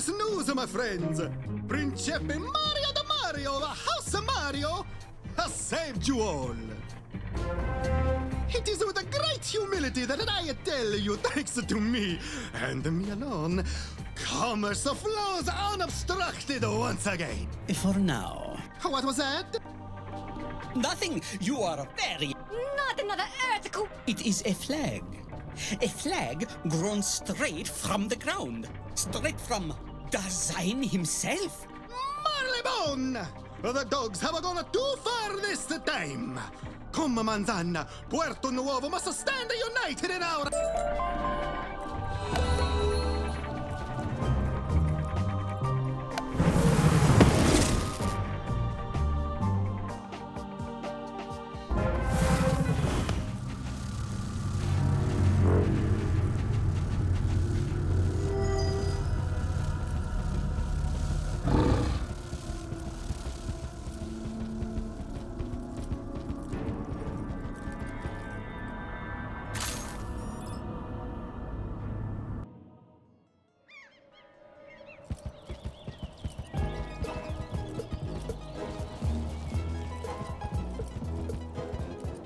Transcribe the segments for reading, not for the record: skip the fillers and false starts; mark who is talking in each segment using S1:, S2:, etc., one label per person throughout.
S1: glorious news, my friends! Principe Mario the Mario, the House of Mario, has saved you all! It is with a great humility that I tell you, thanks to me, and me alone, commerce flows unobstructed once again.
S2: For now.
S1: What was that?
S2: Nothing. You are very...
S3: Not another earthquake!
S2: It is a flag. A flag grown straight from the ground. Straight from Dasein himself.
S1: Marlebone! The dogs have gone too far this time. Come, Manzana, Puerto Nuovo must stand united in our...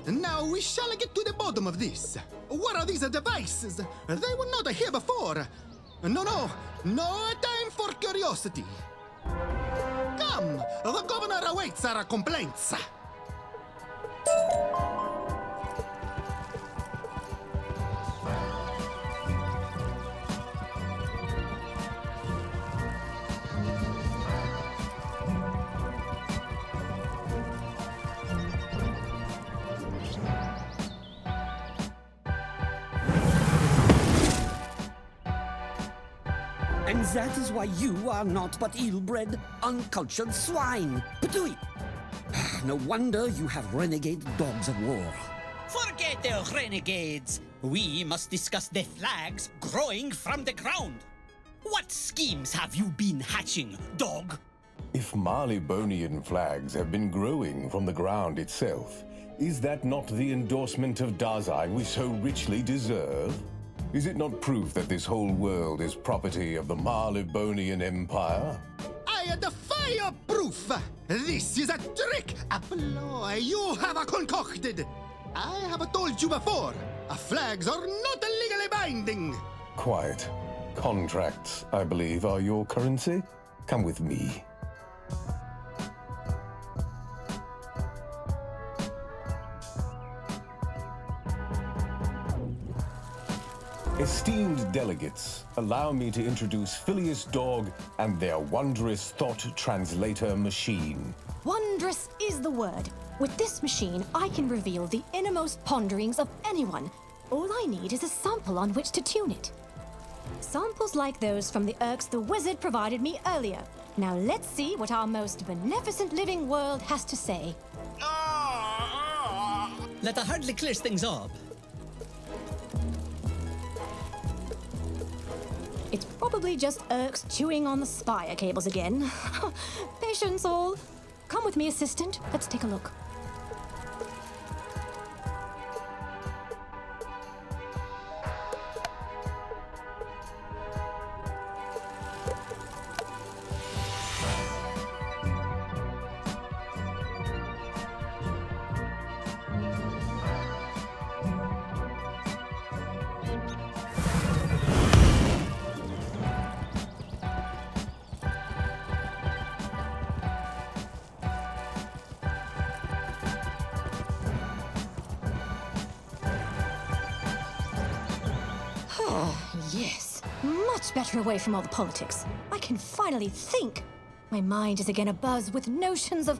S1: Now we shall get to the bottom of this. What are these devices? They were not here before. No time for curiosity. Come, the governor awaits our complaints.
S2: And that is why you are not but ill-bred, uncultured swine. Patui! No wonder you have renegade dogs of war. Forget the renegades. We must discuss the flags growing from the ground. What schemes have you been hatching, dog?
S4: If Marleybonian flags have been growing from the ground itself, is that not the endorsement of Dasein we so richly deserve? Is it not proof that this whole world is property of the Marleybonian Empire?
S1: I defy your proof! This is a trick, a ploy you have concocted! I have told you before, flags are not legally binding!
S4: Quiet. Contracts, I believe, are your currency. Come with me. Esteemed delegates, allow me to introduce Phileas Dog and their wondrous thought translator machine.
S3: Wondrous is the word. With this machine, I can reveal the innermost ponderings of anyone. All I need is a sample on which to tune it. Samples like those from the Urks the wizard provided me earlier. Now let's see what our most beneficent living world has to say.
S2: That hardly clears things up.
S3: It's probably just Urks chewing on the spire cables again. Patience all. Come with me, assistant. Let's take a look. Yes, much better away from all the politics. I can finally think. My mind is again abuzz with notions of...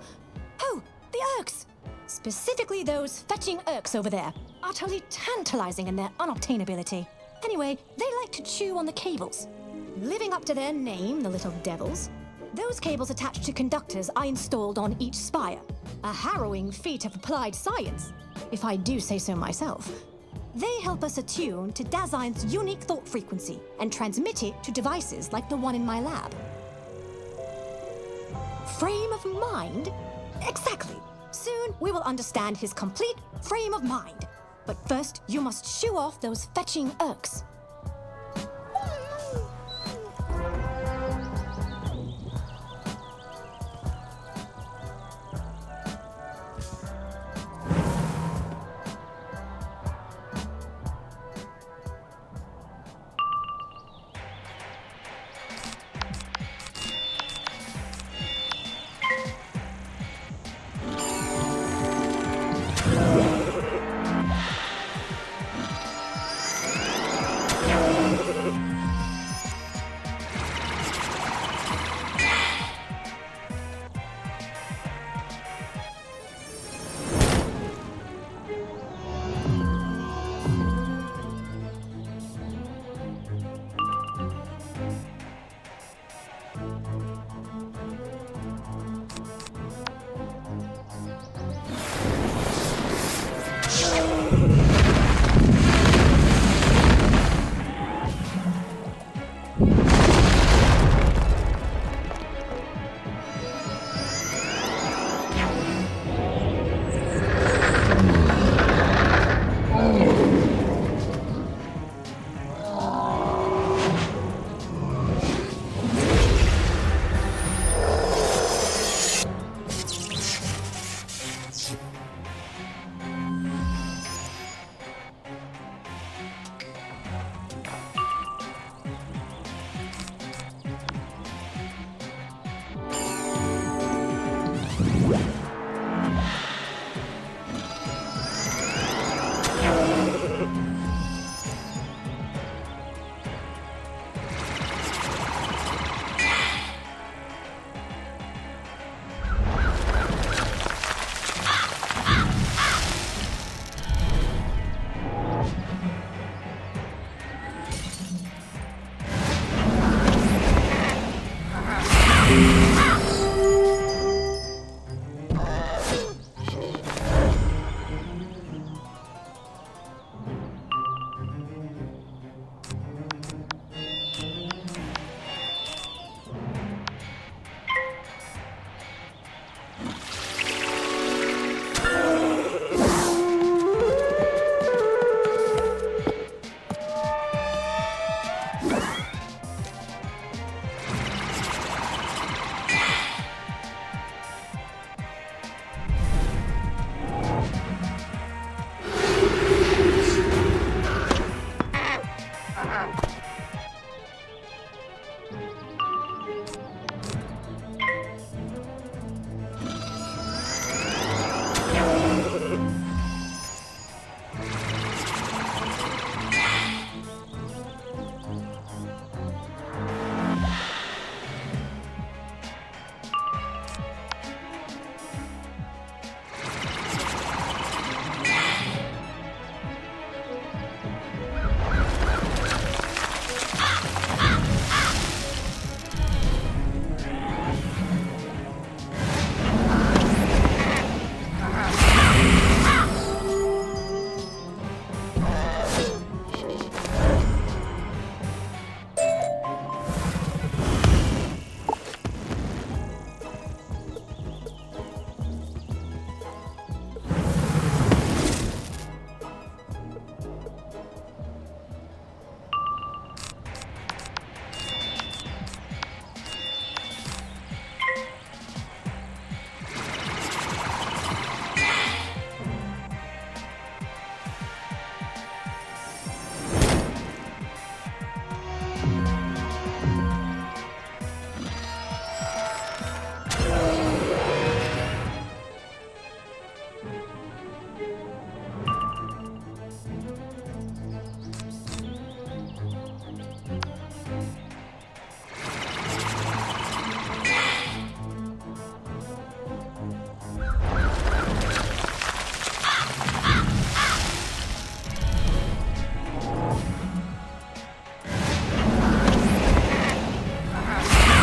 S3: Oh, the Urks! Specifically those fetching Urks over there. Utterly tantalizing in their unobtainability. Anyway, they like to chew on the cables. Living up to their name, the little devils. Those cables attached to conductors I installed on each spire. A harrowing feat of applied science, if I do say so myself. They help us attune to Dasein's unique thought frequency and transmit it to devices like the one in my lab. Frame of mind? Exactly. Soon we will understand his complete frame of mind. But first, you must shoo off those fetching Urks.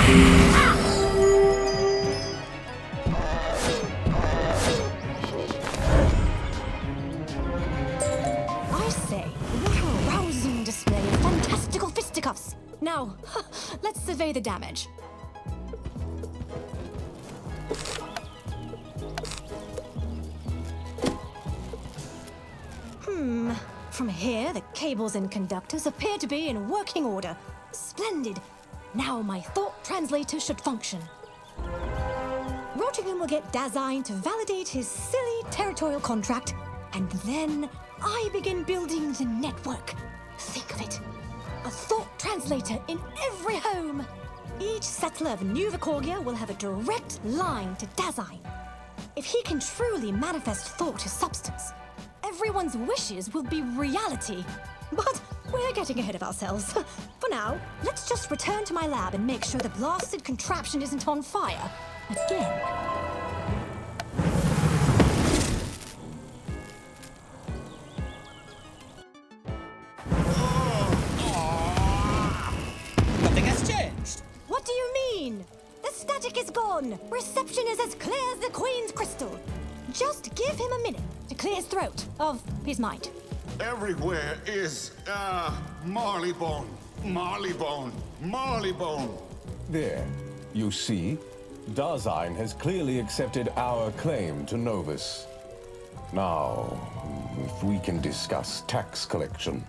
S3: I say, what a rousing display of fantastical fisticuffs. Now, let's survey the damage. From here, the cables and conductors appear to be in working order. Splendid. Now my thought translator should function. Rottingham will get Dasein to validate his silly territorial contract, and then I begin building the network. Think of it. A thought translator in every home. Each settler of New Vicorgia will have a direct line to Dasein. If he can truly manifest thought as substance, everyone's wishes will be reality. But we're getting ahead of ourselves. For now, let's just return to my lab and make sure the blasted contraption isn't on fire again.
S2: Nothing has changed.
S3: What do you mean? The static is gone. Reception is as clear as the Queen's crystal. Just give him a minute to clear his throat of his mind.
S5: Everywhere is, Marleybone, Marleybone, Marleybone.
S4: There, you see? Dasein has clearly accepted our claim to Novus. Now, if we can discuss tax collection.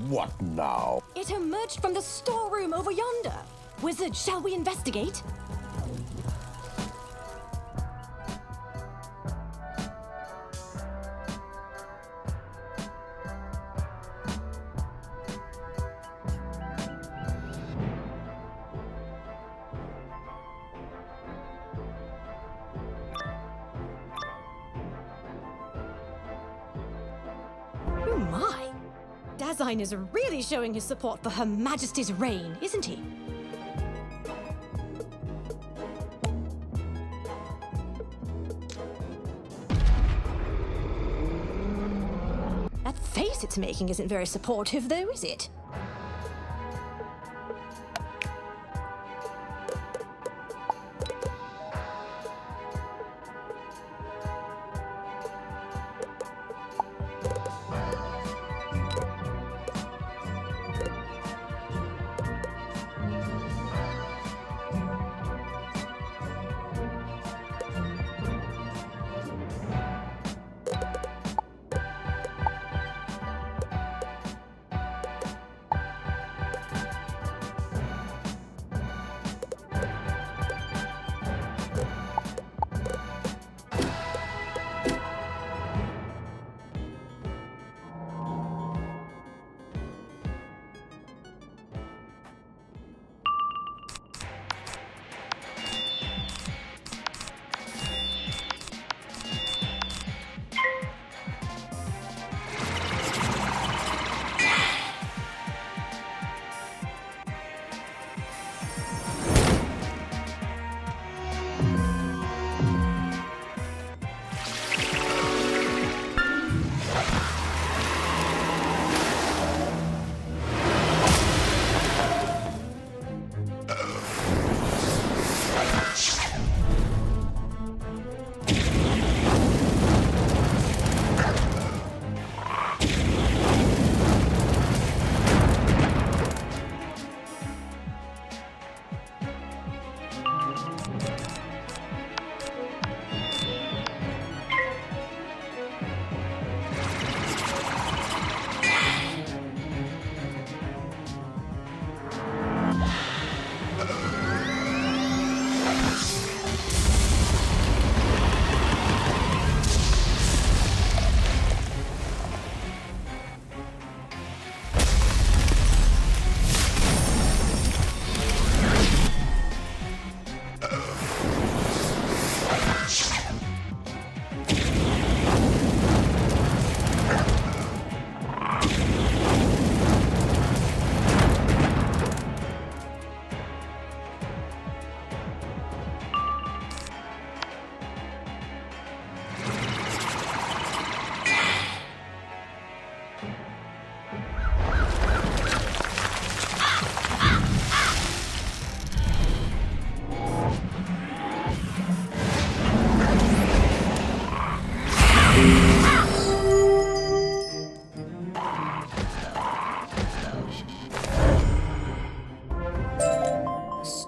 S4: What now?
S3: It emerged from the storeroom over yonder. Wizard, shall we investigate? Oh my! Dasein is really showing his support for Her Majesty's reign, isn't he? That face it's making isn't very supportive, though, is it?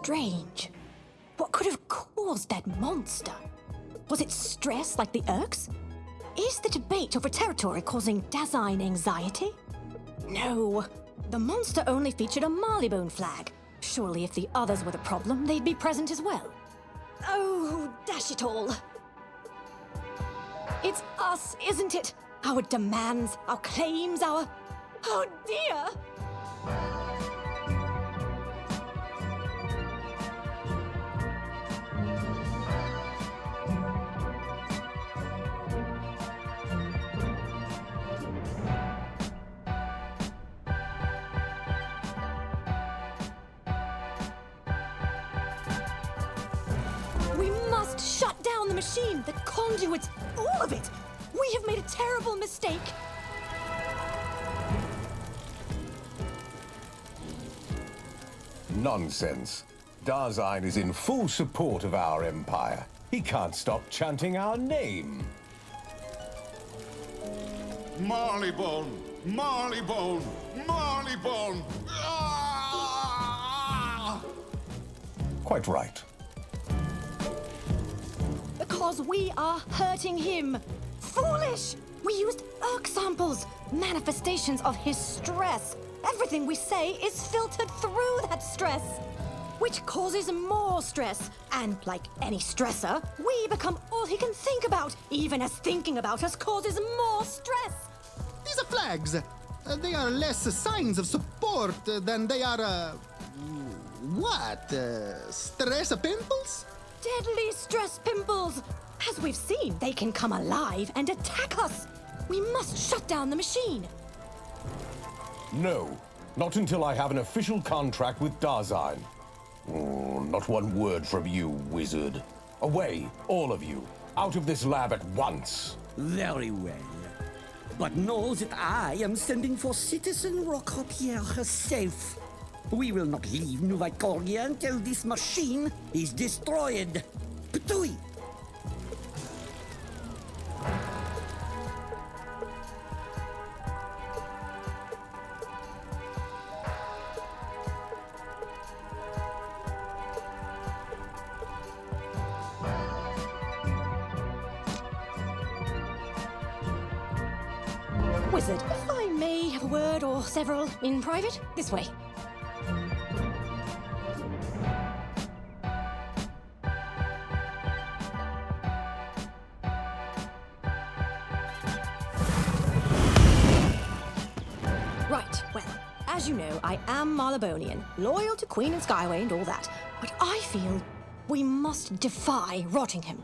S3: strange. What could have caused that monster? Was it stress like the Urks? Is the debate over territory causing Dasein anxiety? No. The monster only featured a Marleybone flag. Surely if the others were the problem, they'd be present as well. Oh, dash it all. It's us, isn't it? Our demands, our claims, our... Oh dear! We must shut down the machine, the conduits, all of it! We have made a terrible mistake!
S4: Nonsense. Dasein is in full support of our empire. He can't stop chanting our name.
S5: Marleybone! Marleybone! Marleybone! Ah!
S4: Quite right.
S3: Because we are hurting him. Foolish! We used Urk samples, manifestations of his stress. Everything we say is filtered through that stress, which causes more stress. And like any stressor, we become all he can think about, even as thinking about us causes more stress.
S1: These are flags. They are less signs of support than they are, stress pimples?
S3: Deadly stress pimples! As we've seen, they can come alive and attack us. We must shut down the machine.
S4: No, not until I have an official contract with Dasein. Oh, not one word from you, wizard. Away, all of you. Out of this lab at once.
S2: Very well. But know that I am sending for Citizen Rockhopier herself. We will not leave New Vicoria until this machine is destroyed. Ptui!
S3: Wizard, if I may have a word or several in private, this way. Right, well, as you know, I am Marleybonian, loyal to Queen and Skyway and all that. But I feel we must defy Rottingham.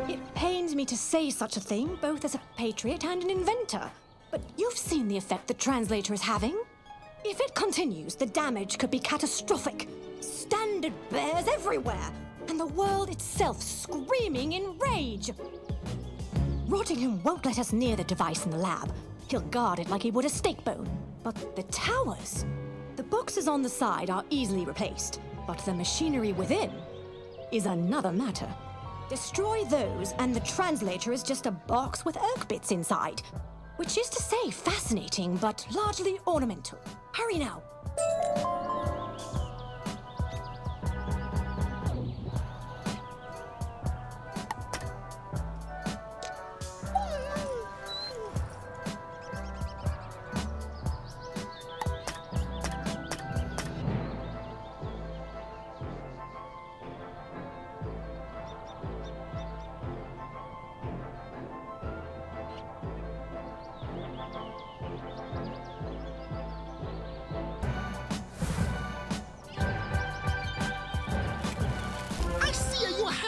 S3: It pains me to say such a thing, both as a patriot and an inventor. But you've seen the effect the translator is having. If it continues, the damage could be catastrophic. Standard bears everywhere, and the world itself screaming in rage. Rottingham won't let us near the device in the lab. He'll guard it like he would a steak bone. But the towers... The boxes on the side are easily replaced, but the machinery within is another matter. Destroy those, and the translator is just a box with Urk bits inside. Which is to say fascinating, but largely ornamental. Hurry now.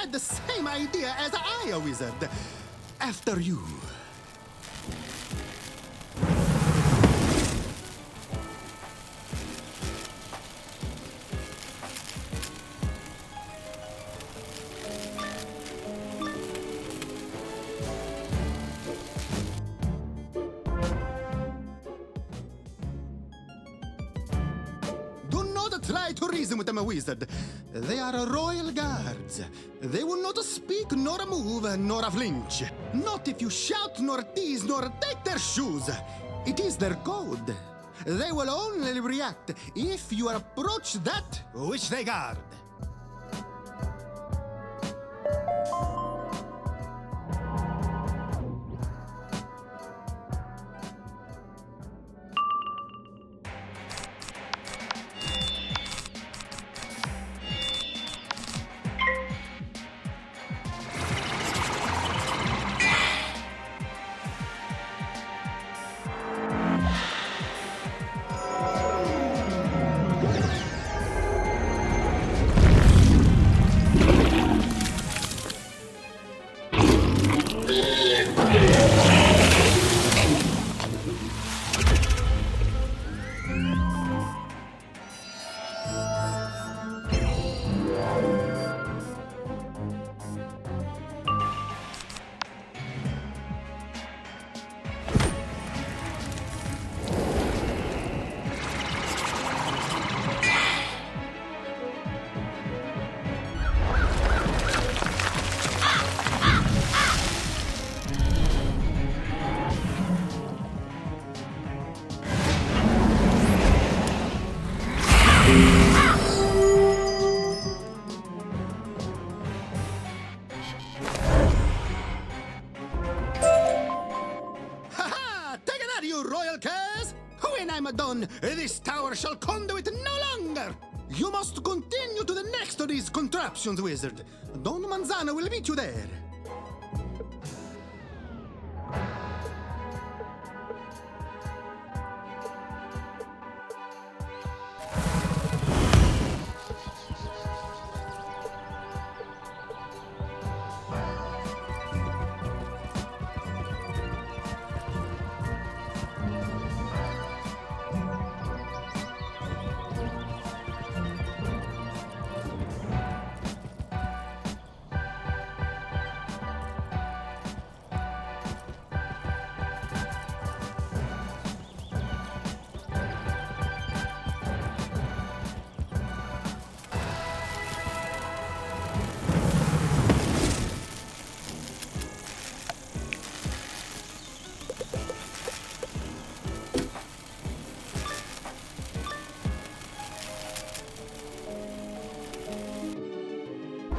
S1: The same idea as I, a wizard. After you. Do not try to reason with them, a wizard. They are royal guards. They will not speak, nor move, nor flinch. Not if you shout, nor tease, nor take their shoes. It is their code. They will only react if you approach that which they guard. When I'm done, this tower shall conduit no longer! You must continue to the next of these contraptions, wizard. Don Manzano will meet you there.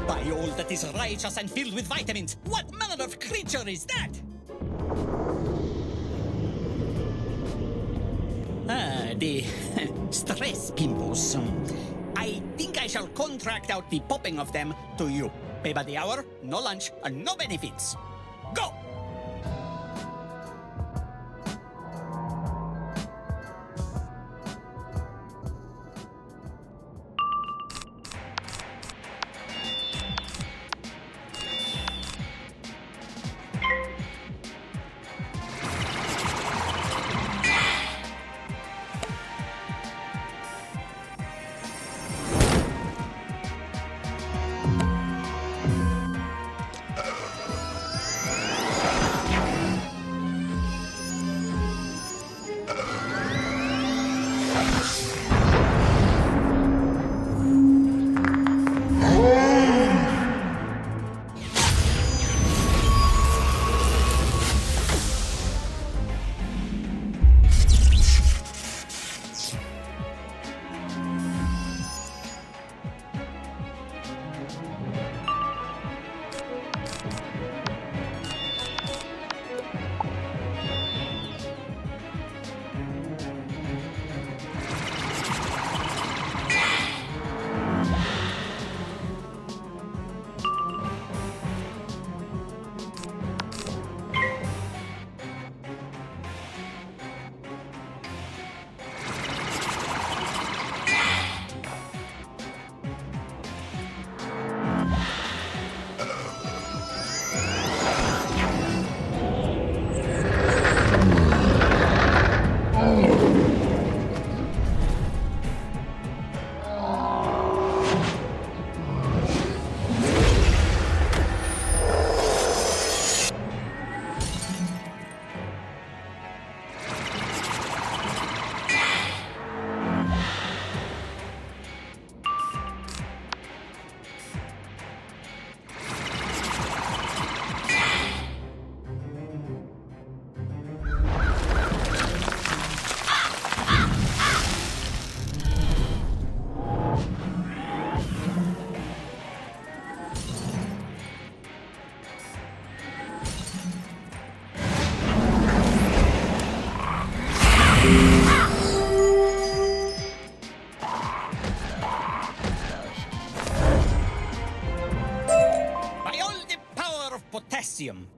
S2: By all that is righteous and filled with vitamins, what manner of creature is that? The stress pimples. I think I shall contract out the popping of them to you. Pay by the hour, no lunch, and no benefits. Go!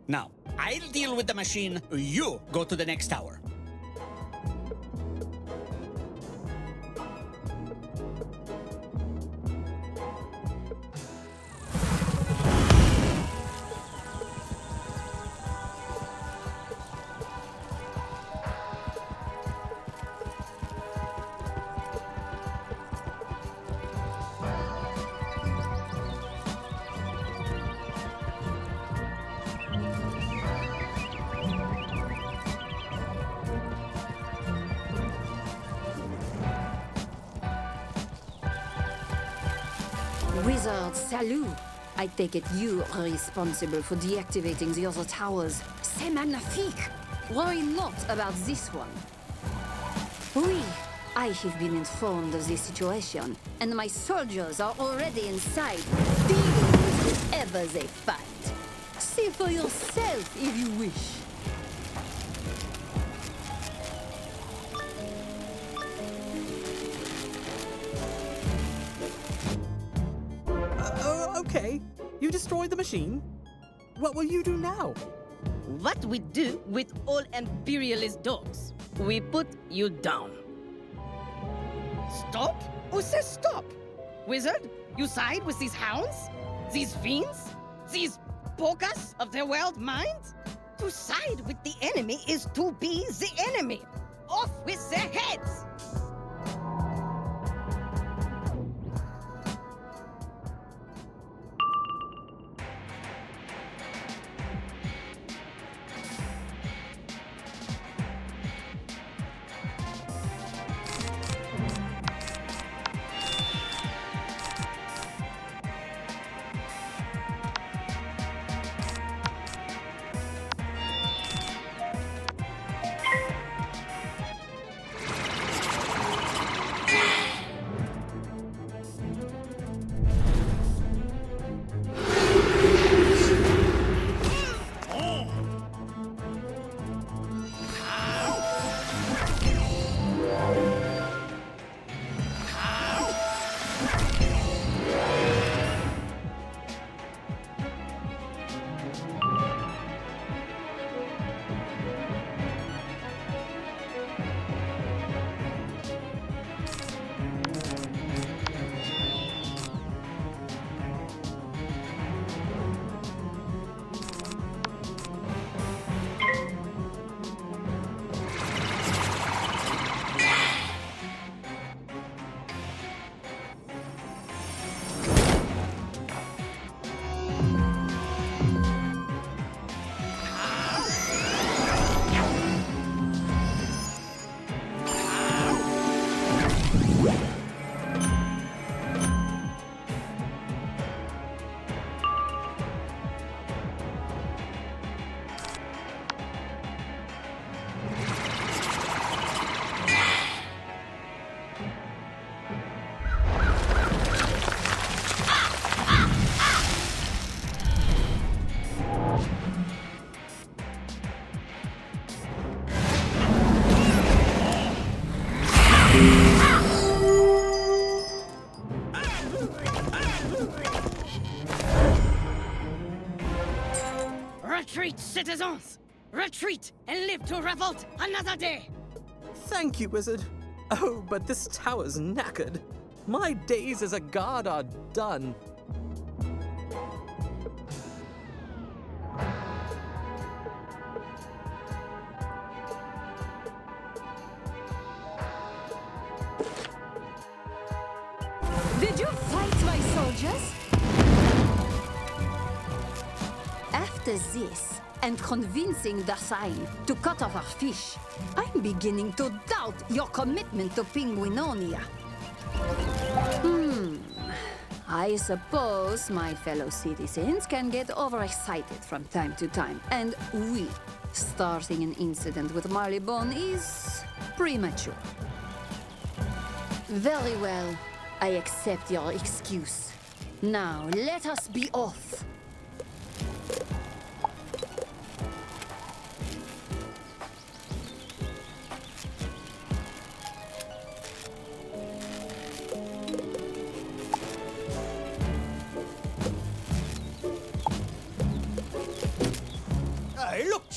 S2: Now, I'll deal with the machine. You go to the next tower.
S6: Wizard, salut! I take it you are responsible for deactivating the other towers. C'est magnifique! Worry not about this one. Oui, I have been informed of the situation, and my soldiers are already inside, dealing with whoever they fight. See for yourself if you wish.
S7: Okay, you destroyed the machine. What will you do now?
S8: What we do with all imperialist dogs? We put you down. Stop? Who says stop? Wizard, you side with these hounds? These fiends? These pokas of their wild minds? To side with the enemy is to be the enemy. Off with their heads!
S9: Retreat, citizens! Retreat and live to revolt another day!
S7: Thank you, Wizard. Oh, but this tower's knackered. My days as a guard are done.
S6: Did you fight my soldiers? After this, and convincing Dasein to cut off our fish, I'm beginning to doubt your commitment to Penguinonia. I suppose my fellow citizens can get overexcited from time to time, and we, starting an incident with Marleybone is premature. Very well. I accept your excuse. Now, let us be off.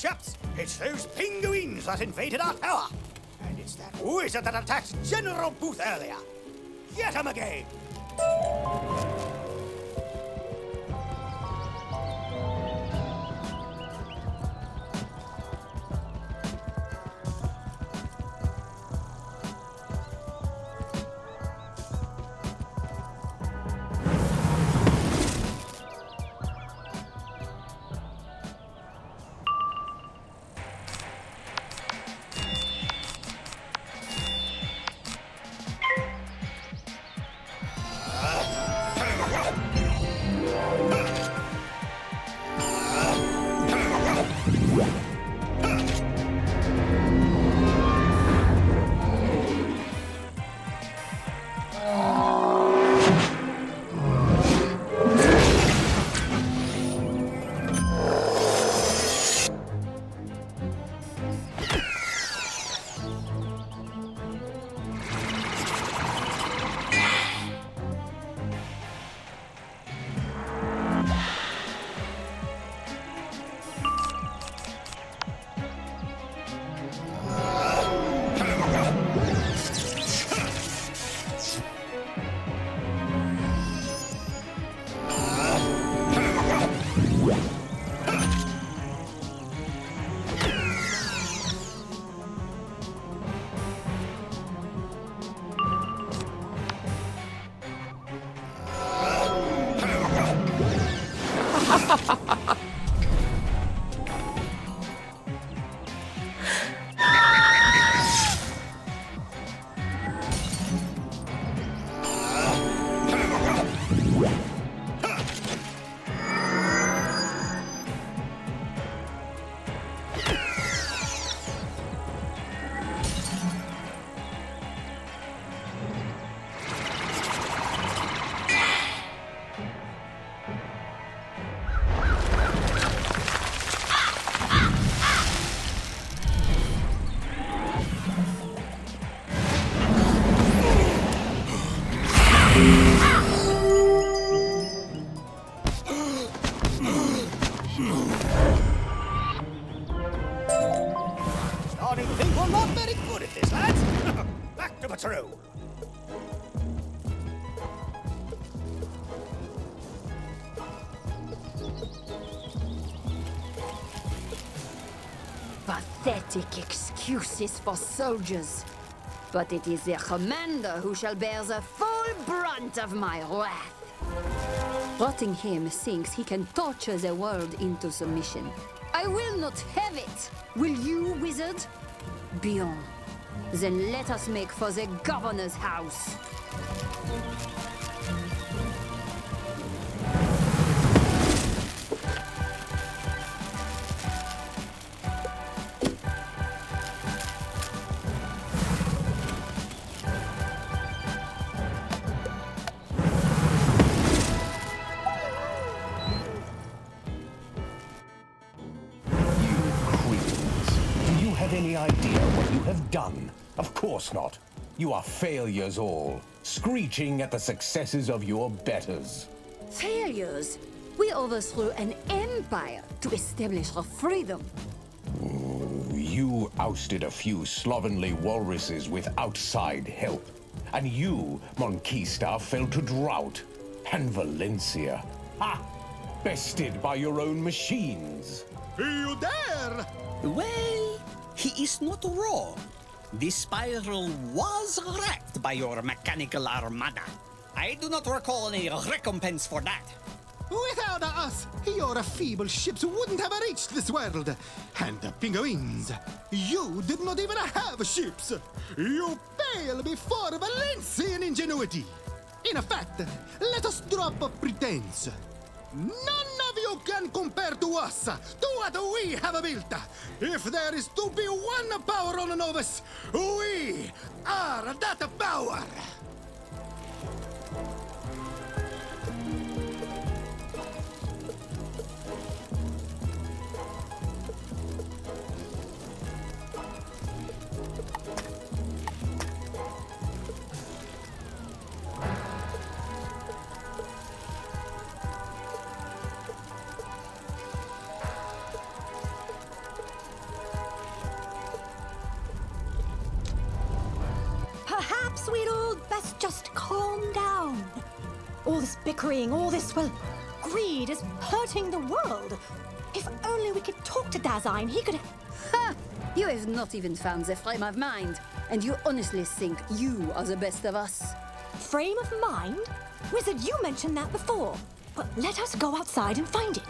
S10: ships! It's those penguins that invaded our tower! And it's that wizard that attacked General Booth earlier! Get him again! Starting to think we're not very good at this, lads. Back to patrol.
S6: Pathetic excuses for soldiers. But it is their commander who shall bear the full brunt of my wrath. Rotting him thinks he can torture the world into submission. I will not have it! Will you, wizard? Bien. Then let us make for the governor's house.
S4: Any idea what you have done? Of course not. You are failures all, screeching at the successes of your betters.
S6: Failures? We overthrew an empire to establish our freedom.
S4: You ousted a few slovenly walruses with outside help. And you, Monquista, fell to drought. And Valencia, bested by your own machines.
S1: You dare!
S2: Well, he is not wrong. This spiral was wrecked by your mechanical armada. I do not recall any recompense for that.
S1: Without us, your feeble ships wouldn't have reached this world. And the penguins, you did not even have ships. You fail before Valencian ingenuity. In fact, let us drop a pretense. None of you can compare to us, to what we have built. If there is to be one power on Novus, we are that power.
S3: Perhaps we'd all best just calm down. All this bickering, all this, well, greed is hurting the world. If only we could talk to Dasein, he could...
S6: Ha! You have not even found the frame of mind, and you honestly think you are the best of us.
S3: Frame of mind? Wizard, you mentioned that before. But let us go outside and find it.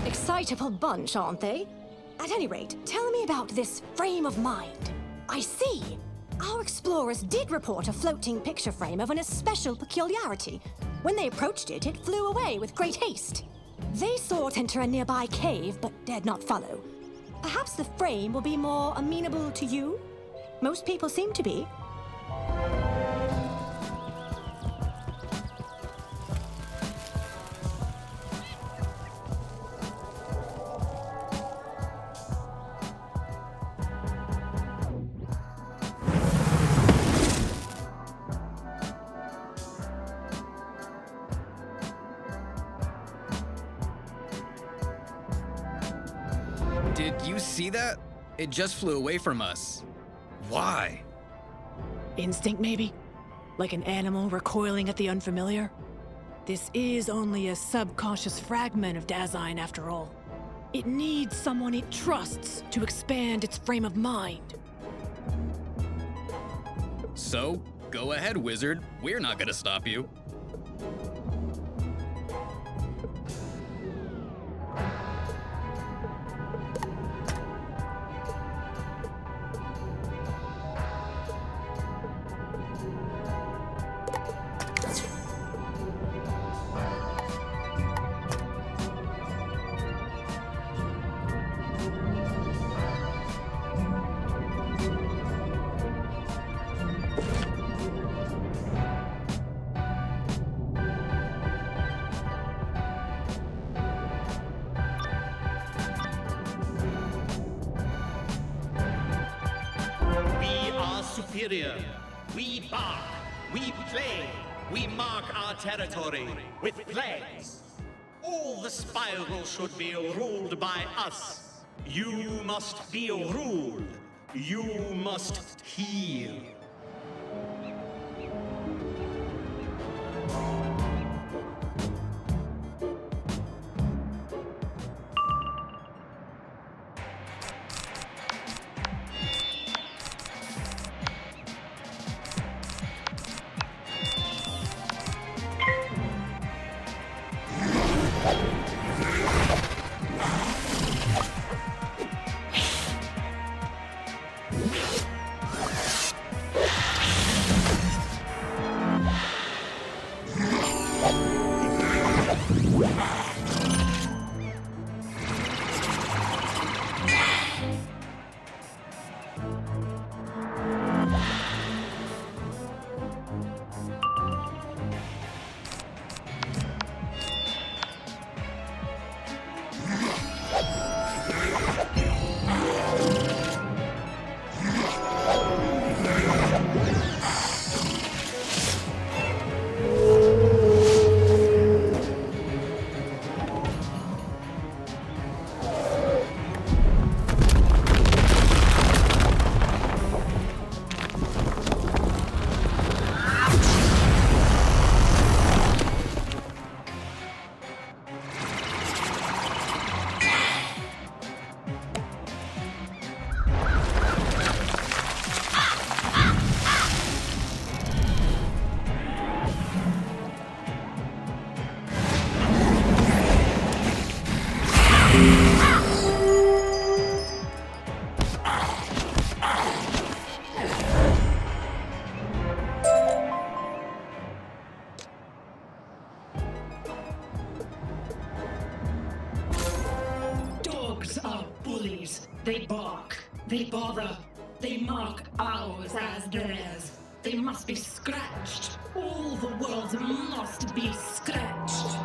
S3: Excitable bunch, aren't they? At any rate, tell me about this frame of mind. I see. Our explorers did report a floating picture frame of an especial peculiarity. When they approached it, it flew away with great haste. They saw it enter a nearby cave, but dared not follow. Perhaps the frame will be more amenable to you? Most people seem to be.
S11: Did you see that? It just flew away from us. Why?
S12: Instinct, maybe? Like an animal recoiling at the unfamiliar? This is only a subconscious fragment of Dasein, after all. It needs someone it trusts to expand its frame of mind.
S11: So, go ahead, Wizard. We're not gonna stop you.
S13: Superior. We bark, we play, we mark our territory with flags. All the spiral should be ruled by us. You must be ruled. You must heal.
S14: They bark, they bother, they mark ours as theirs. They must be scratched. All the worlds must be scratched.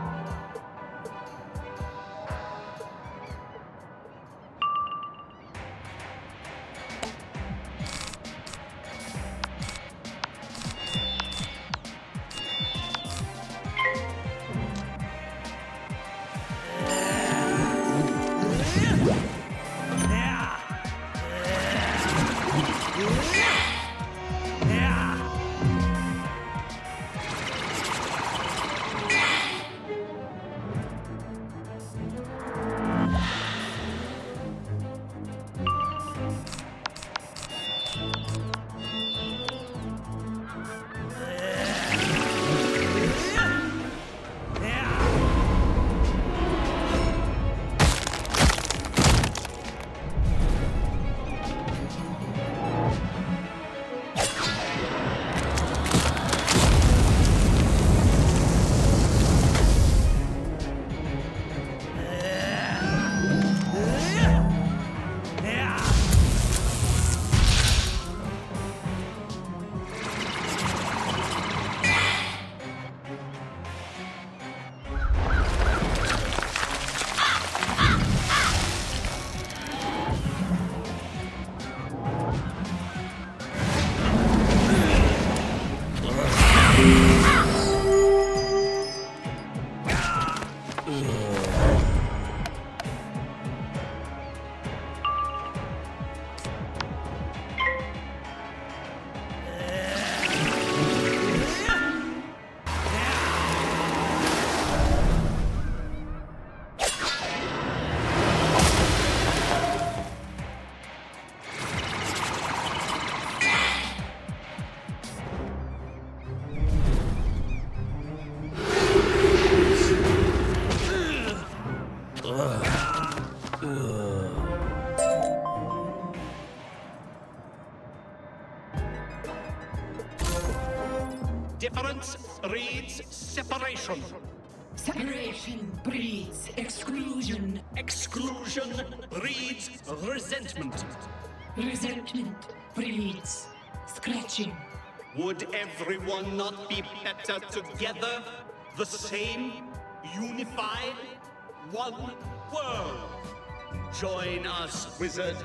S13: Difference breeds separation.
S14: Separation breeds exclusion.
S13: Exclusion breeds resentment.
S14: Resentment breeds scratching.
S13: Would everyone not be better together? The same, unified, one world. Join us, Wizard.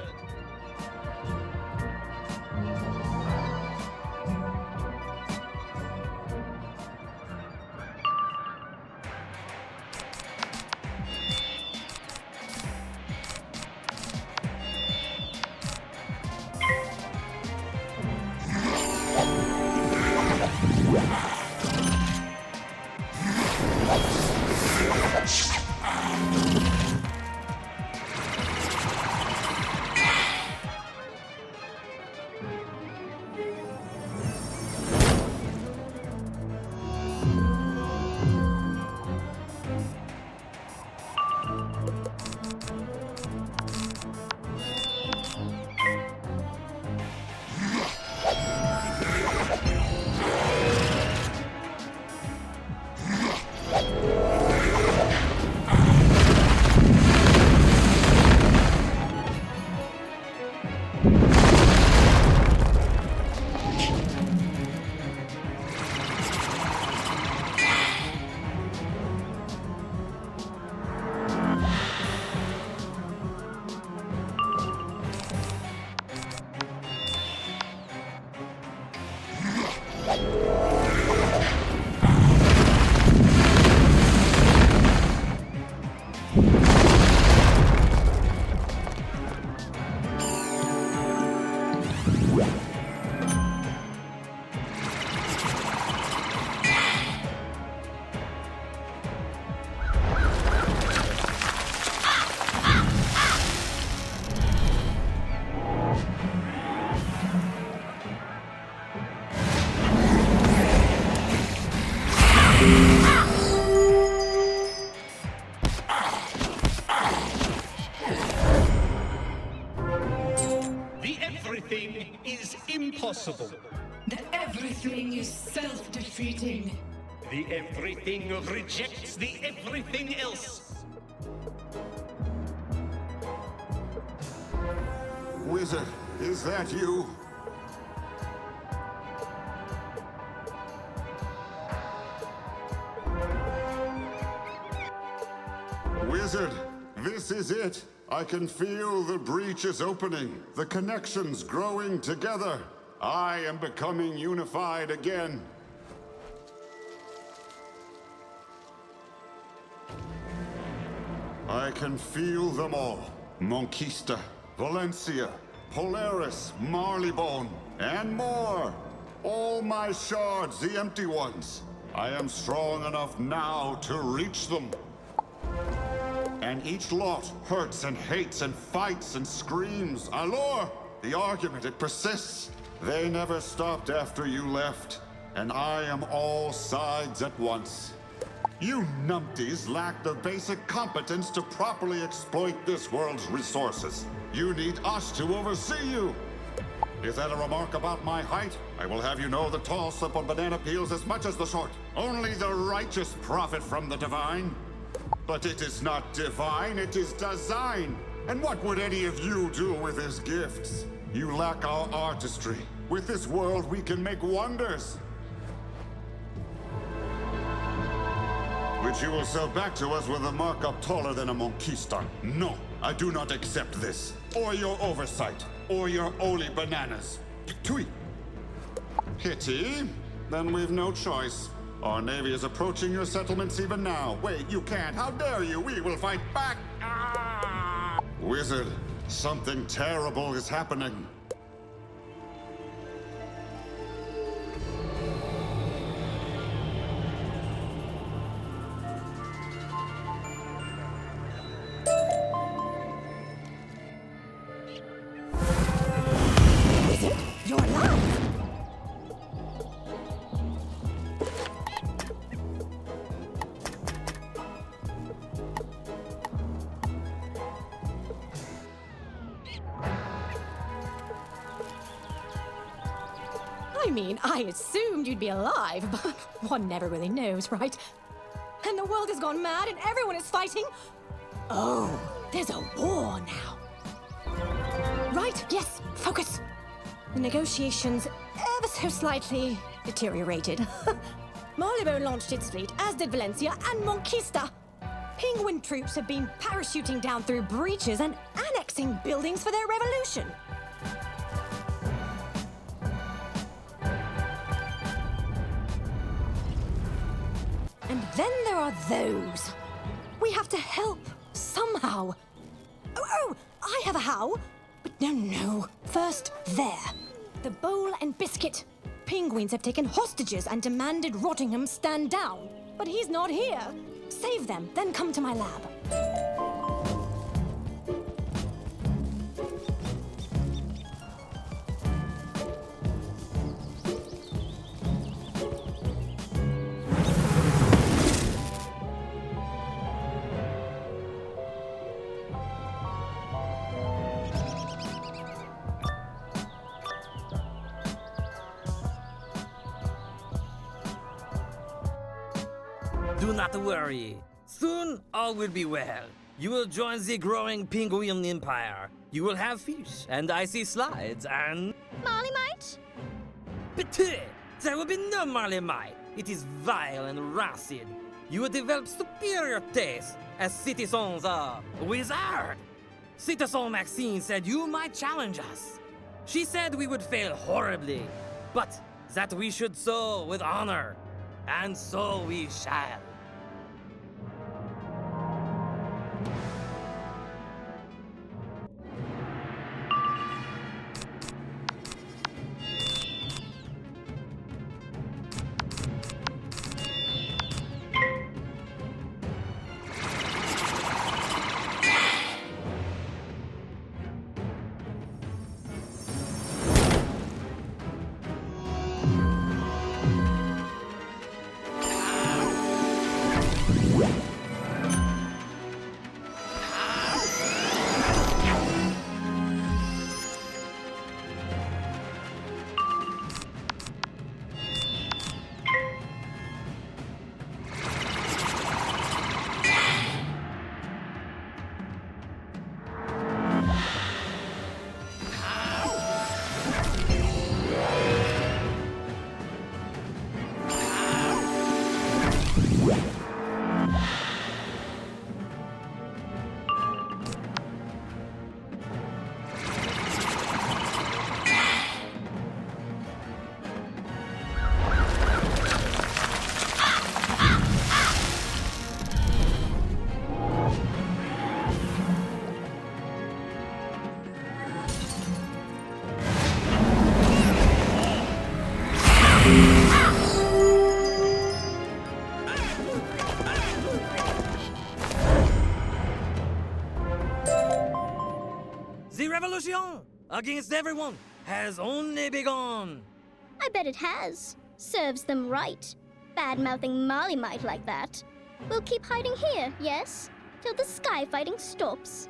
S13: Everything is impossible.
S14: The everything is self-defeating.
S13: The everything rejects the everything else.
S5: Wizard, is that you? Wizard, this is it. I can feel the breach is opening, the connections growing together. I am becoming unified again. I can feel them all. Monquista, Valencia, Polaris, Marleybone, and more. All my shards, the empty ones. I am strong enough now to reach them. And each lot hurts and hates and fights and screams. Allure! The argument, it persists. They never stopped after you left. And I am all sides at once. You numpties lack the basic competence to properly exploit this world's resources. You need us to oversee you. Is that a remark about my height? I will have you know the tall slip on banana peels as much as the short. Only the righteous profit from the divine. But it is not divine, it is design. And what would any of you do with his gifts? You lack our artistry. With this world, we can make wonders. Which you will sell back to us with a markup taller than a Monquista. No, I do not accept this. Or your oversight. Or your Oli bananas. Tui. Pity? Then we've no choice. Our navy is approaching your settlements even now. Wait, you can't. How dare you? We will fight back. Ah! Wizard, something terrible is happening.
S3: Wizard, you're alive! I mean, I assumed you'd be alive, but one never really knows, right? And the world has gone mad and everyone is fighting. Oh, there's a war now. Right, yes, focus. The negotiations ever so slightly deteriorated. Marylebone launched its fleet, as did Valencia and Monquista. Penguin troops have been parachuting down through breaches and annexing buildings for their revolution. And then there are those. We have to help, somehow. Oh, I have a how. But no. First, there. The Bowl and Biscuit. Penguins have taken hostages and demanded Rottingham stand down. But he's not here. Save them, then come to my lab.
S15: Do not worry. Soon all will be well. You will join the growing penguin empire. You will have fish and icy slides and...
S16: Marley-mite?
S15: Pity! There will be no Marley-mite. It is vile and rancid. You will develop superior taste as citizens of Wizard. Citizen Maxine said you might challenge us. She said we would fail horribly, but that we should sow with honor. And so we shall. The revolution against everyone has only begun.
S16: I bet it has. Serves them right. Bad-mouthing Marley-mite like that. We'll keep hiding here, yes? Till the sky fighting stops.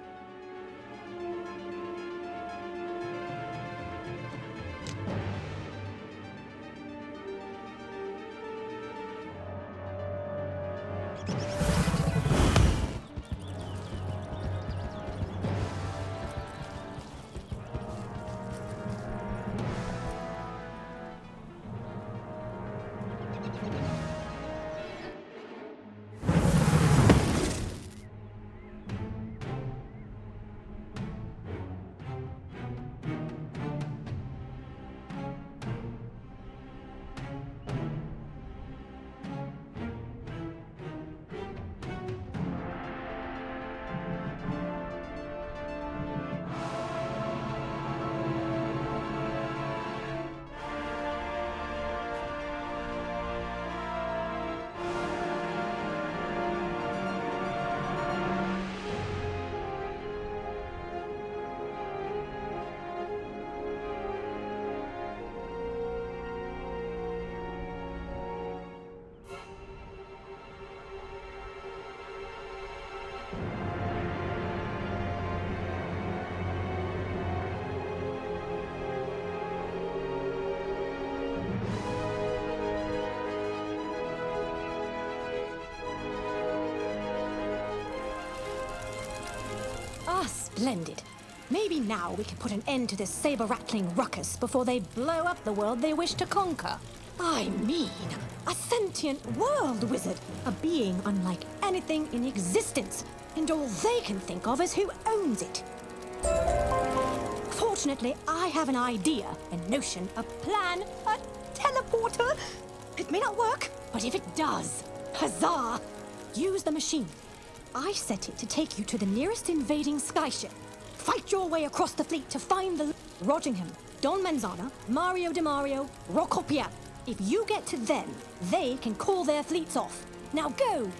S3: Splendid. Maybe now we can put an end to this saber-rattling ruckus before they blow up the world they wish to conquer. I mean, a sentient world wizard, a being unlike anything in existence, and all they can think of is who owns it. Fortunately, I have an idea, a notion, a plan, a teleporter. It may not work, but if it does, huzzah! Use the machine. I set it to take you to the nearest invading skyship. Fight your way across the fleet to find the Rodgingham, Don Manzana, Mario de Mario, Roccopian. If you get to them, they can call their fleets off. Now go!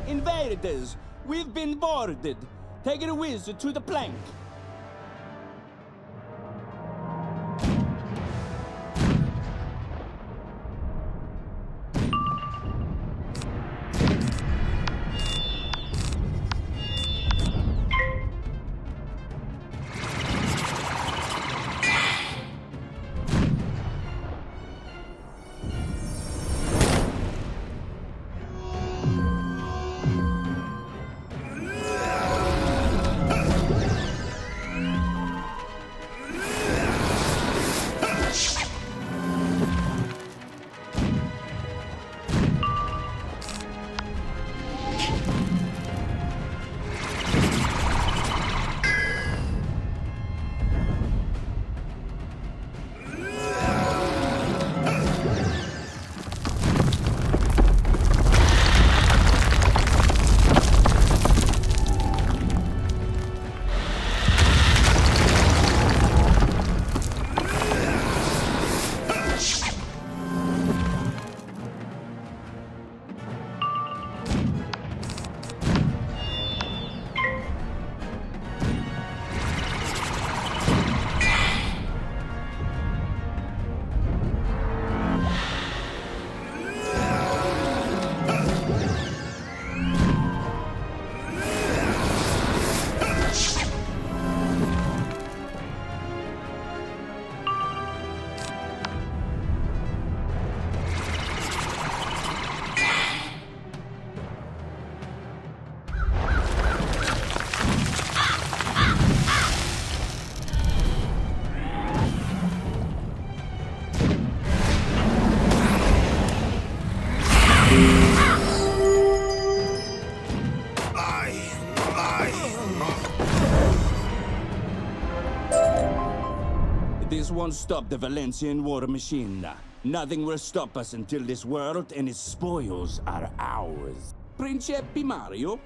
S17: Invaders! We've been boarded! Take a wizard to the plank! This won't stop the Valencian war machine. Nothing will stop us until this world and its spoils are ours. Principe Mario,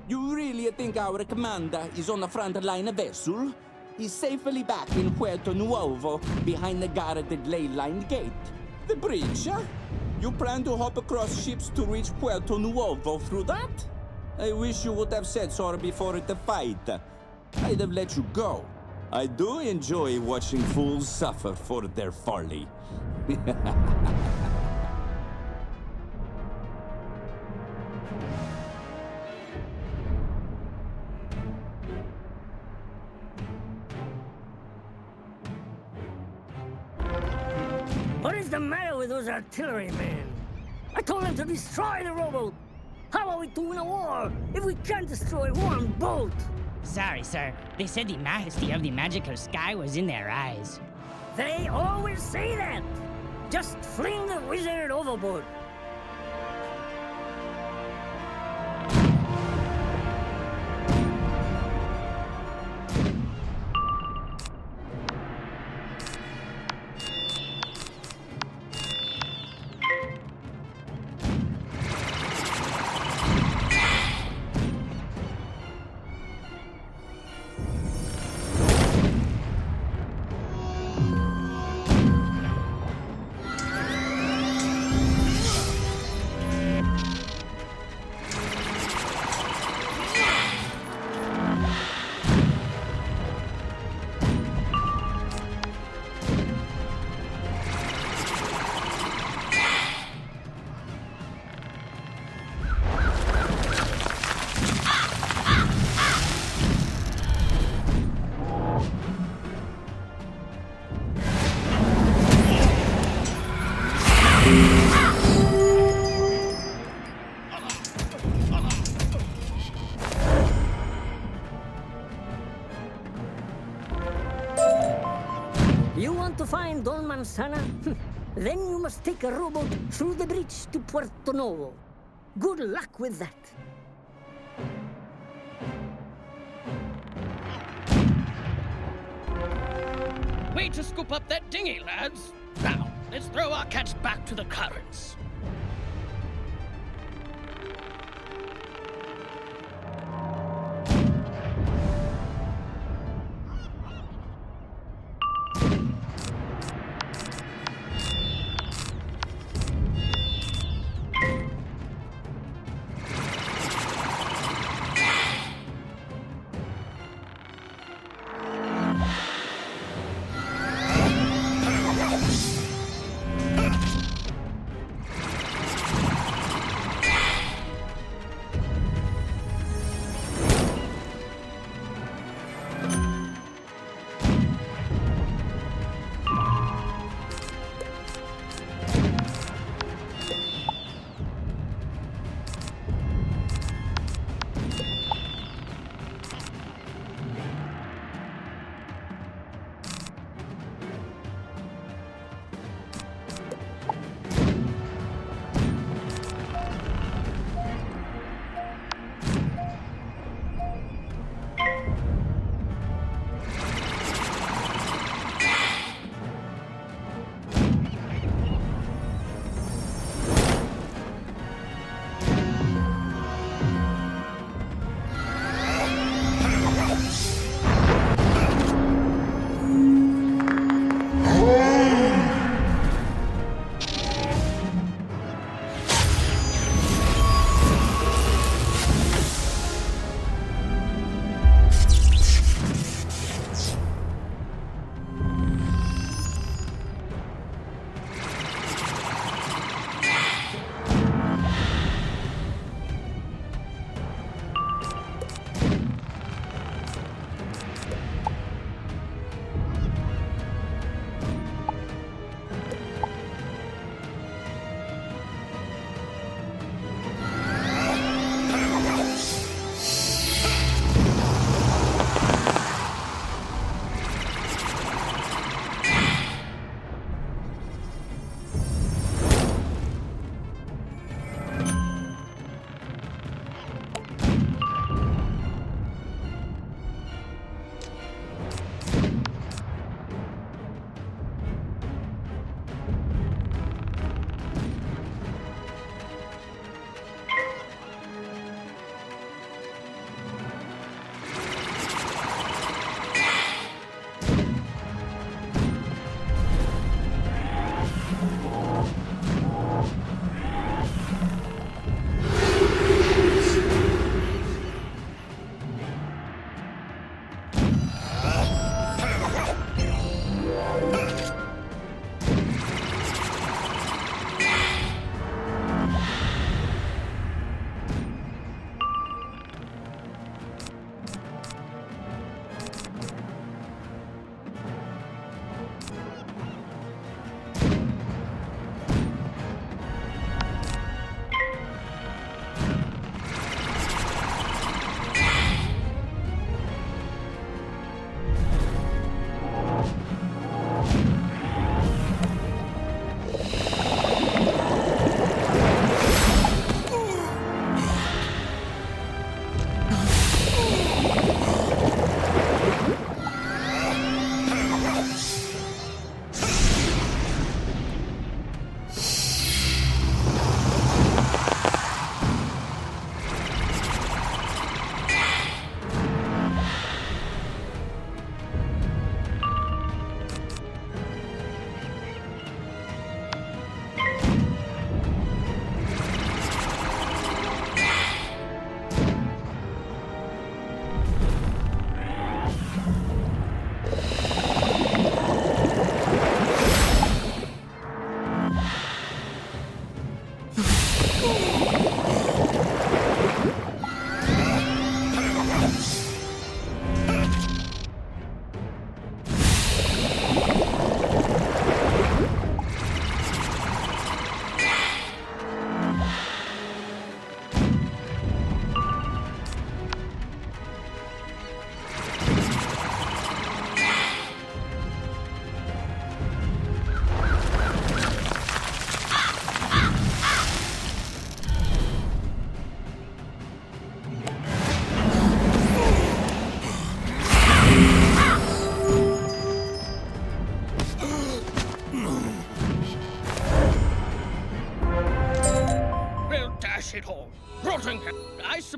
S17: you really think our commander is on the front line vessel? He's safely back in Puerto Nuovo, behind the guarded ley line gate. The bridge, huh? You plan to hop across ships to reach Puerto Nuovo through that? I wish you would have said so before the fight. I'd have let you go. I do enjoy watching fools suffer for their folly.
S18: What is the matter with those artillerymen? I told them to destroy the rowboat. How are we to win a war if we can't destroy one boat?
S19: Sorry, sir. They said the majesty of the magical sky was in their eyes.
S18: They always say that. Just fling the wizard overboard. to find Don Manzana? Then you must take a rowboat through the bridge to Puerto Novo. Good luck with that.
S9: Way to scoop up that dinghy, lads. Now, let's throw our catch back to the currents.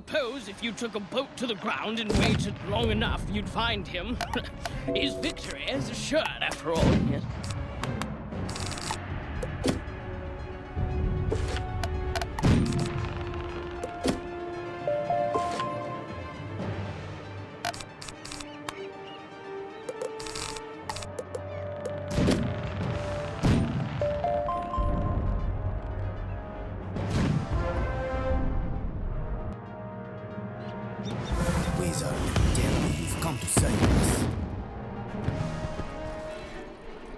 S9: suppose if you took a boat to the ground and waited long enough, you'd find him. His victory is assured, after all, yes?
S10: Wizard, tell me you've come to save us.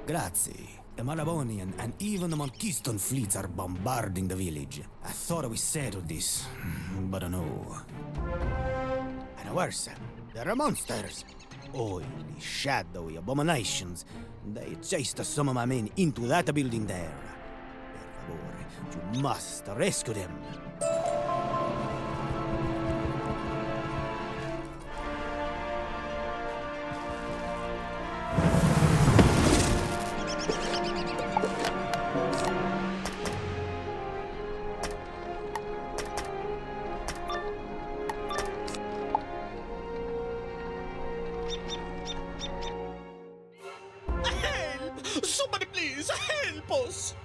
S10: Grazie. The Marabonian and even the Monkiston fleets are bombarding the village. I thought we settled this, but no. And worse, there are monsters. Oily, shadowy abominations. They chased some of my men into that building there. Per favore, you must rescue them.
S13: Somebody please help us!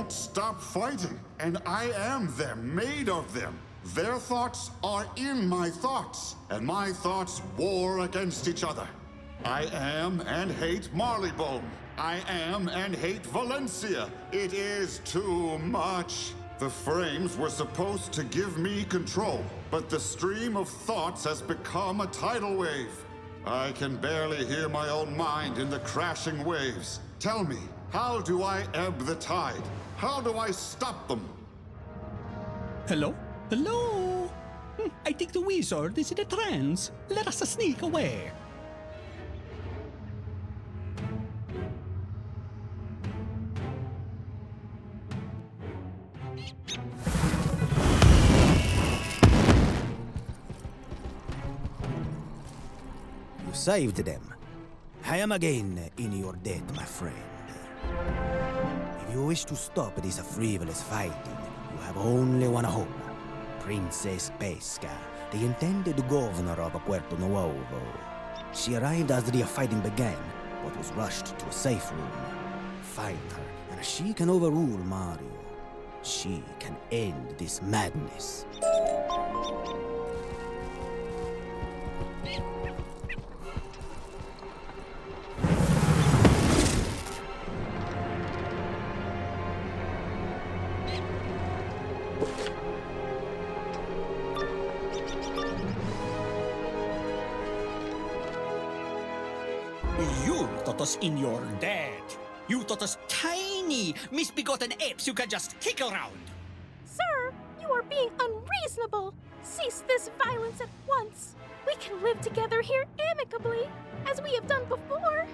S5: Stop fighting, and I am them, made of them. Their thoughts are in my thoughts, and my thoughts war against each other. I am and hate Marleybone. I am and hate Valencia. It is too much. The frames were supposed to give me control, but the stream of thoughts has become a tidal wave. I can barely hear my own mind in the crashing waves. Tell me, how do I ebb the tide? How do I stop them?
S20: Hello? Hello? I think the wizard is in a trance. Let us sneak away.
S10: You saved them. I am again in your debt, my friend. If you wish to stop this frivolous fighting, you have only one hope. Princess Pesca, the intended governor of Puerto Nuevo. She arrived as the fighting began, but was rushed to a safe room. Find her, and she can overrule Mario. She can end this madness.
S13: You taught us in your debt. You taught us tiny, misbegotten apes you can just kick around.
S21: Sir, you are being unreasonable. Cease this violence at once. We can live together here amicably, as we have done before.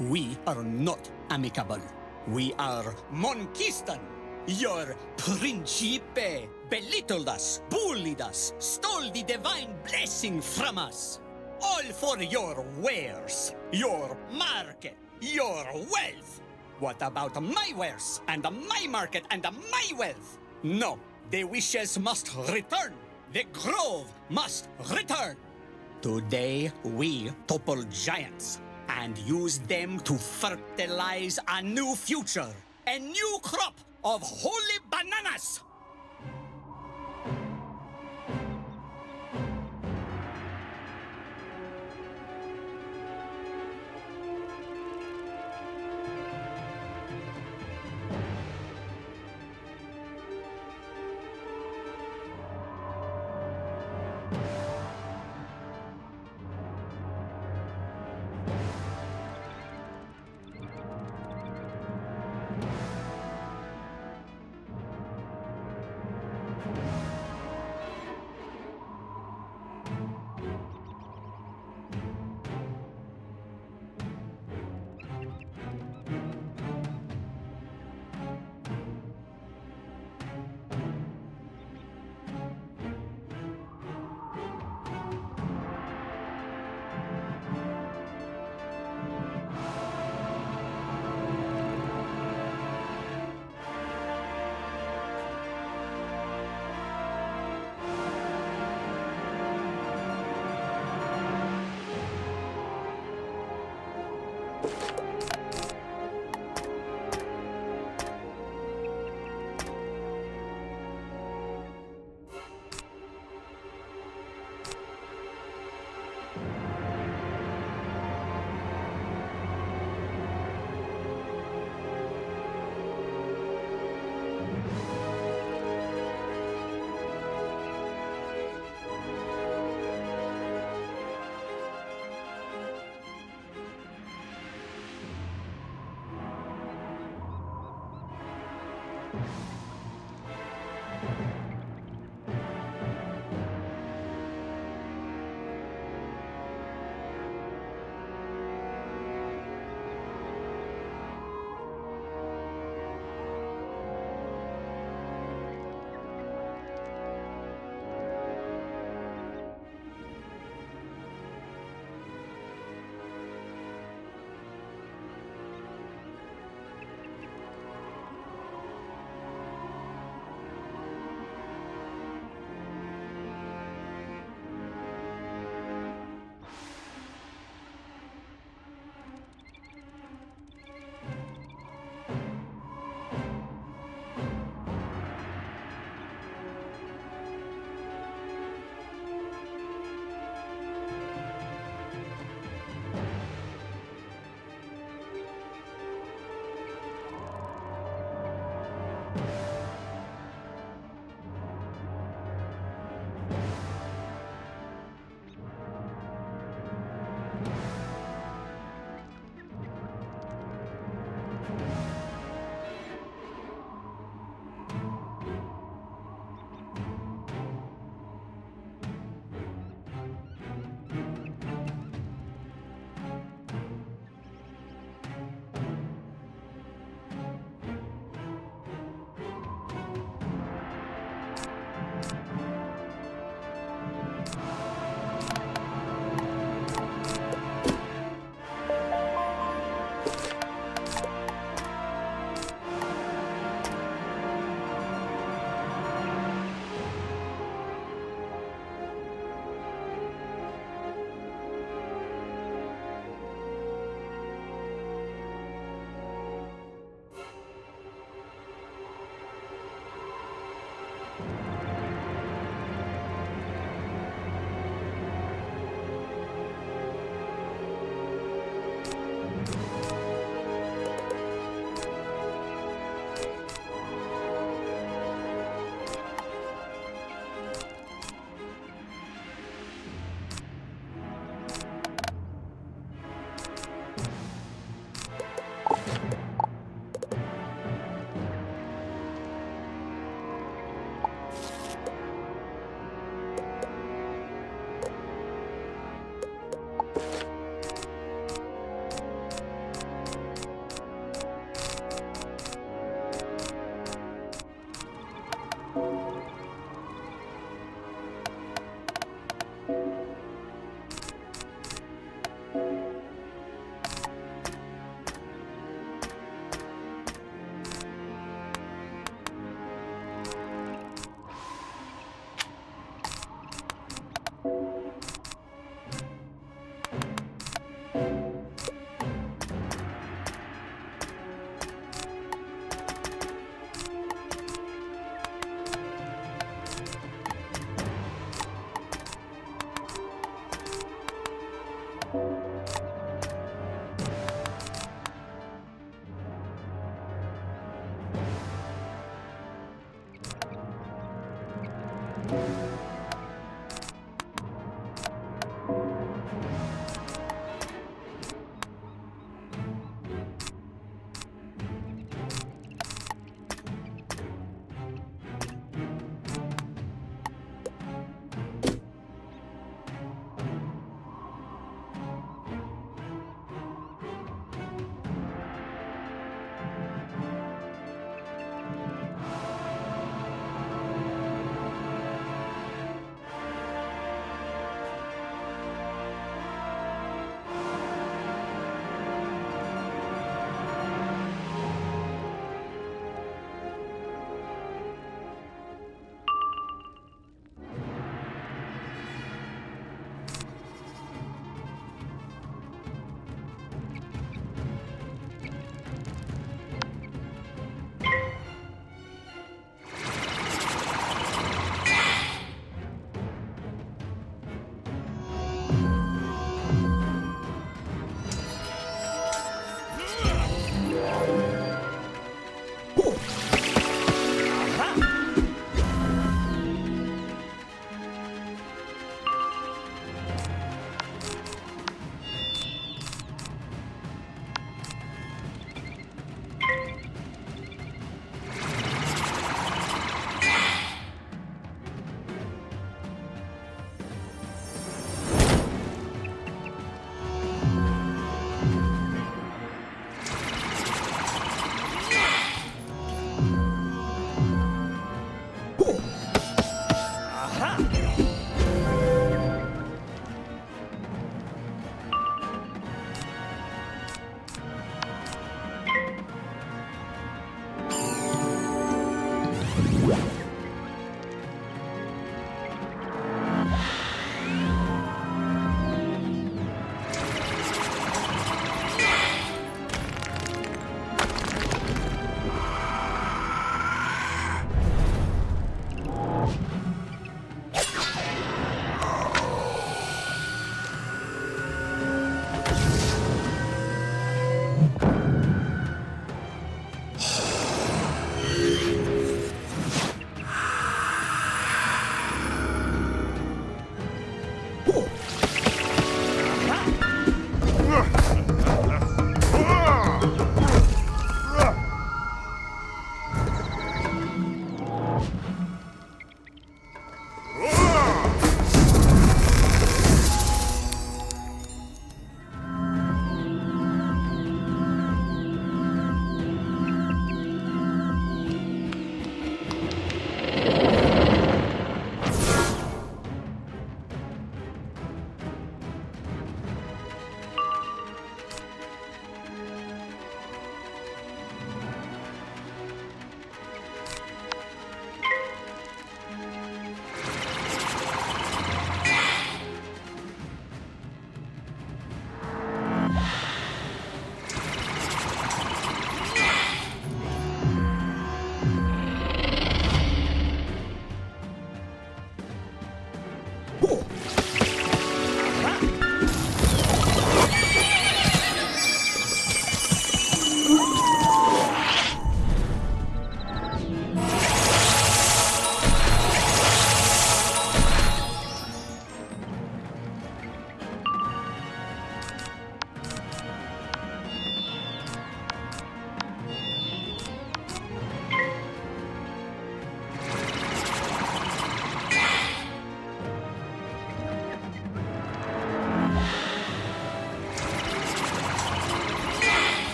S13: We are not amicable. We are Monquistan. Your Principe belittled us, bullied us, stole the divine blessing from us. All for your wares, your market, your wealth. What about my wares, and my market, and my wealth? No, the wishes must return. The grove must return. Today, we topple giants and use them to fertilize a new future, a new crop of holy bananas.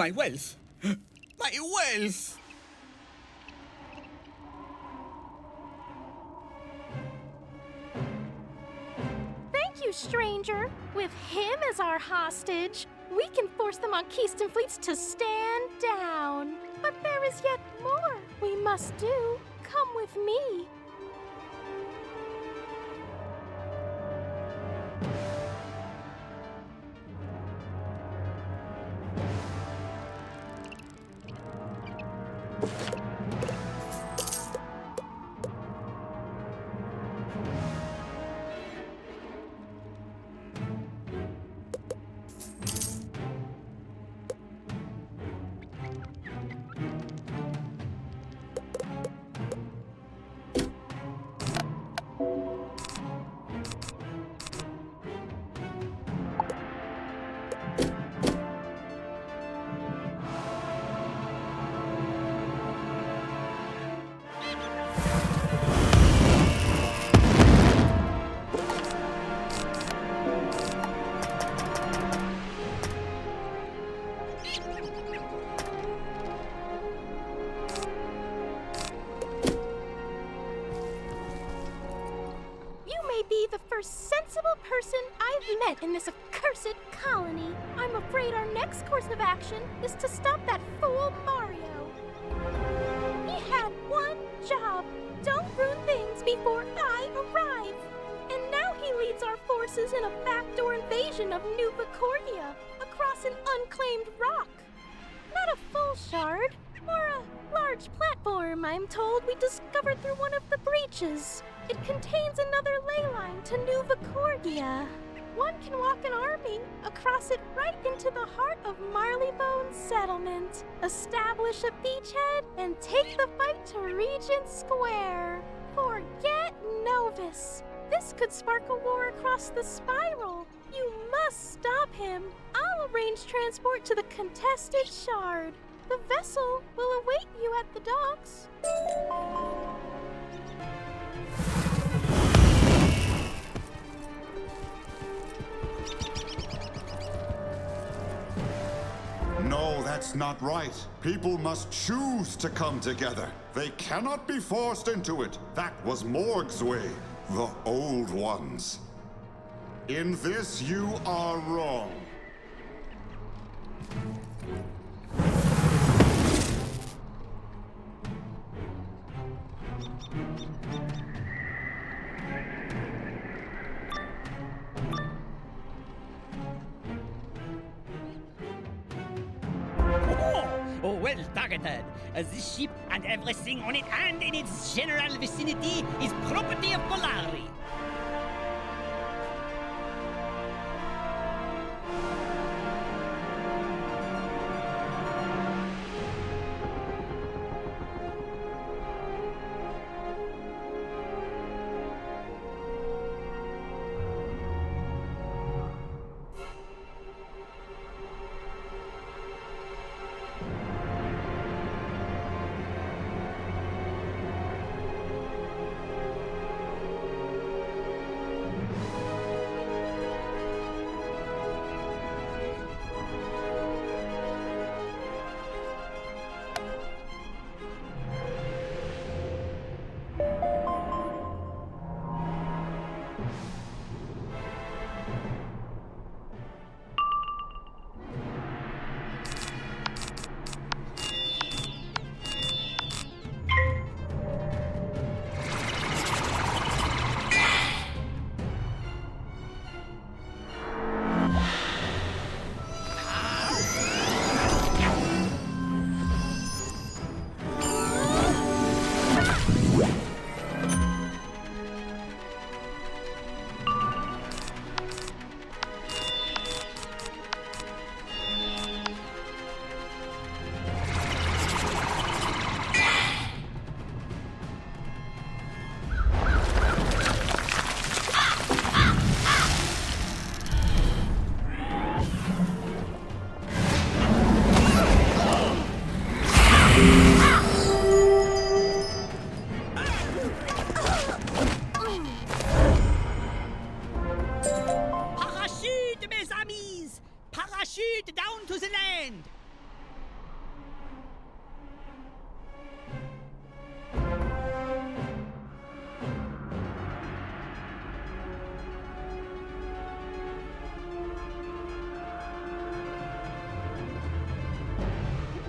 S11: My wealth! My wealth!
S21: Thank you, stranger. With him as our hostage, we can force the Monkeyston fleets to stand down. But there is yet more we must do. Come with me. Be the first sensible person I've met in this accursed colony. I'm afraid our next course of action is to stop that fool Mario. He had one job. Don't ruin things before I arrive. And now he leads our forces in a backdoor invasion of New Vicordia across an unclaimed rock. Not a full shard, or a large platform, I'm told we discovered through one of the breaches. It contains another ley line to New Vicordia. One can walk an army across it right into the heart of Marleybone's settlement, establish a beachhead, and take the fight to Regent Square. Forget Novus. This could spark a war across the spiral. You must stop him. I'll arrange transport to the contested shard. The vessel will await you at the docks.
S5: No, that's not right. People must choose to come together. They cannot be forced into it. That was Morg's way. The old ones. In this, you are wrong.
S19: Oh, well targeted. This ship and everything on it and in its general vicinity is property of Polari.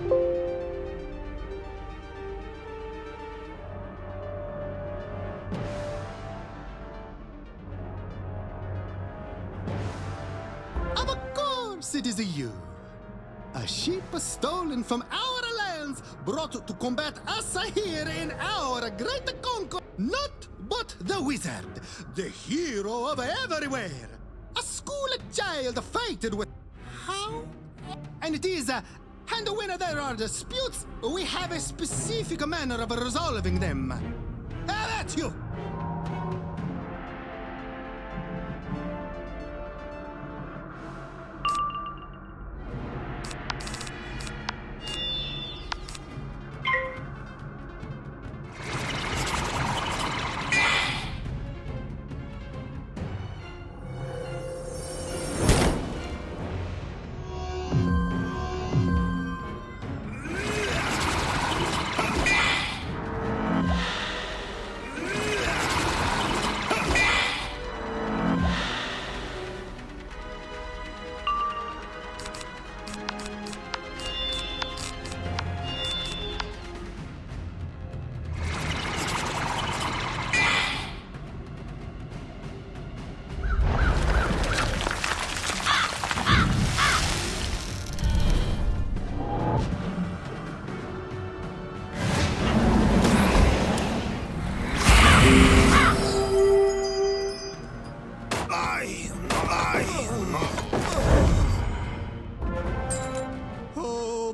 S1: Of course it is you. A sheep stolen from our lands, brought to combat us here in our great conquest. Not but the wizard, the hero of everywhere. A school child fighted with... How? And it is... and when there are disputes, we have a specific manner of resolving them. How about you?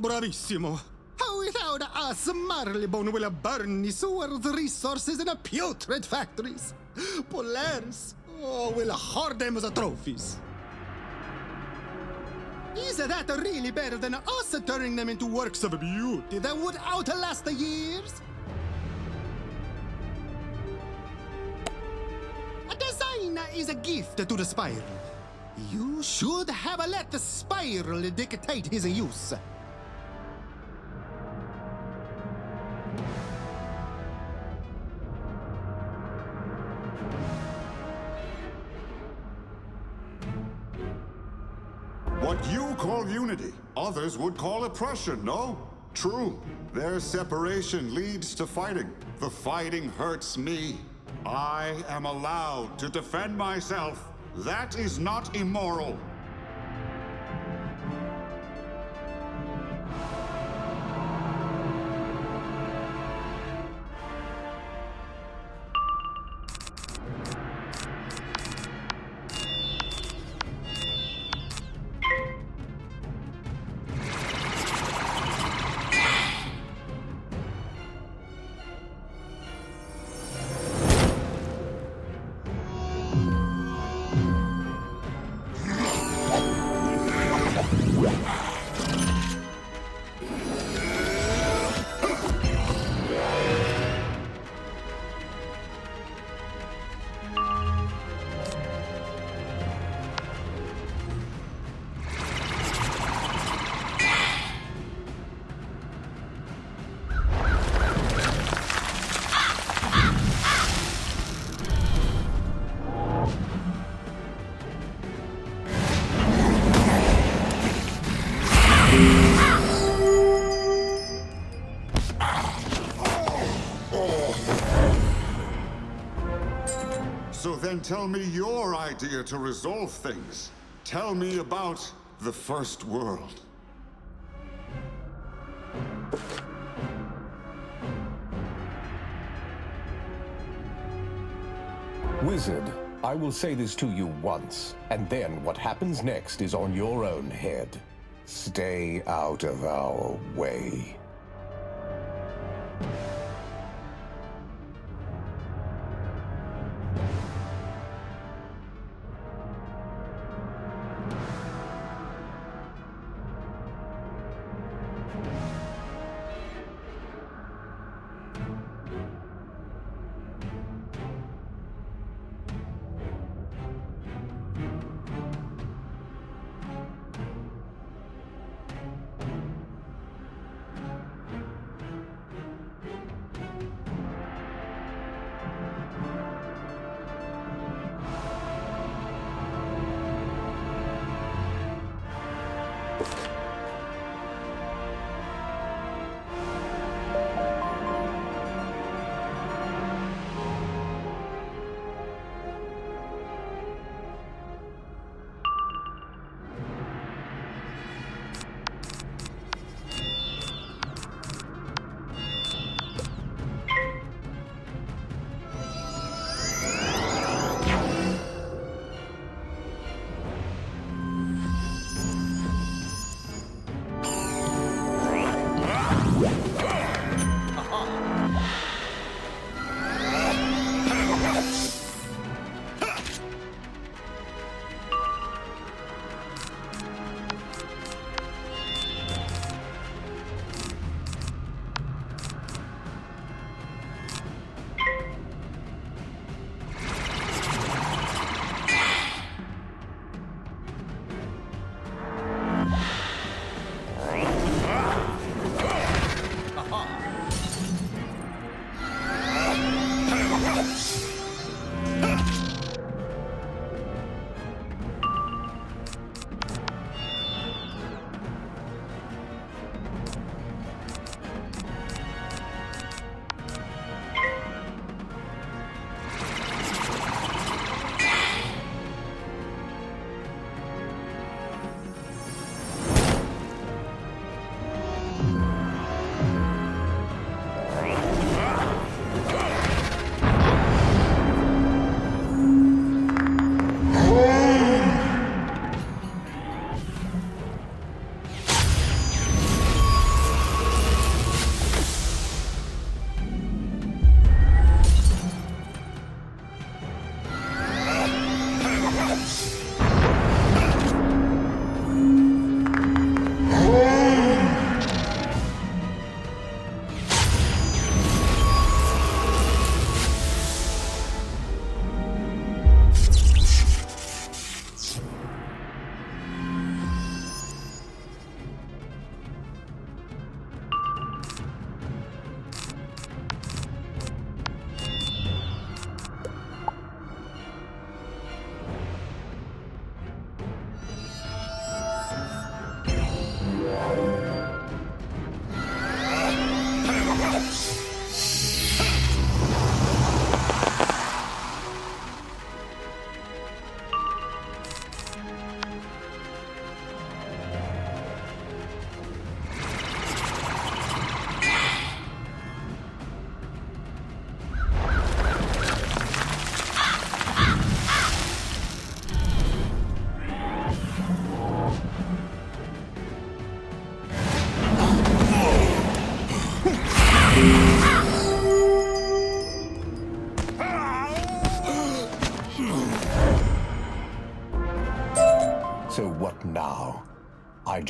S1: Bravissimo! Without us, Marleybone will burn his world's resources in putrid factories. Polaris will hoard them as trophies. Is that really better than us turning them into works of beauty that would outlast the years? A design is a gift to the spiral. You should have let the spiral dictate his use.
S5: What you call unity, others would call oppression, no? True. Their separation leads to fighting. The fighting hurts me. I am allowed to defend myself. That is not immoral. So then tell me your idea to resolve things. Tell me about the First World.
S4: Wizard, I will say this to you once, and then what happens next is on your own head. Stay out of our way.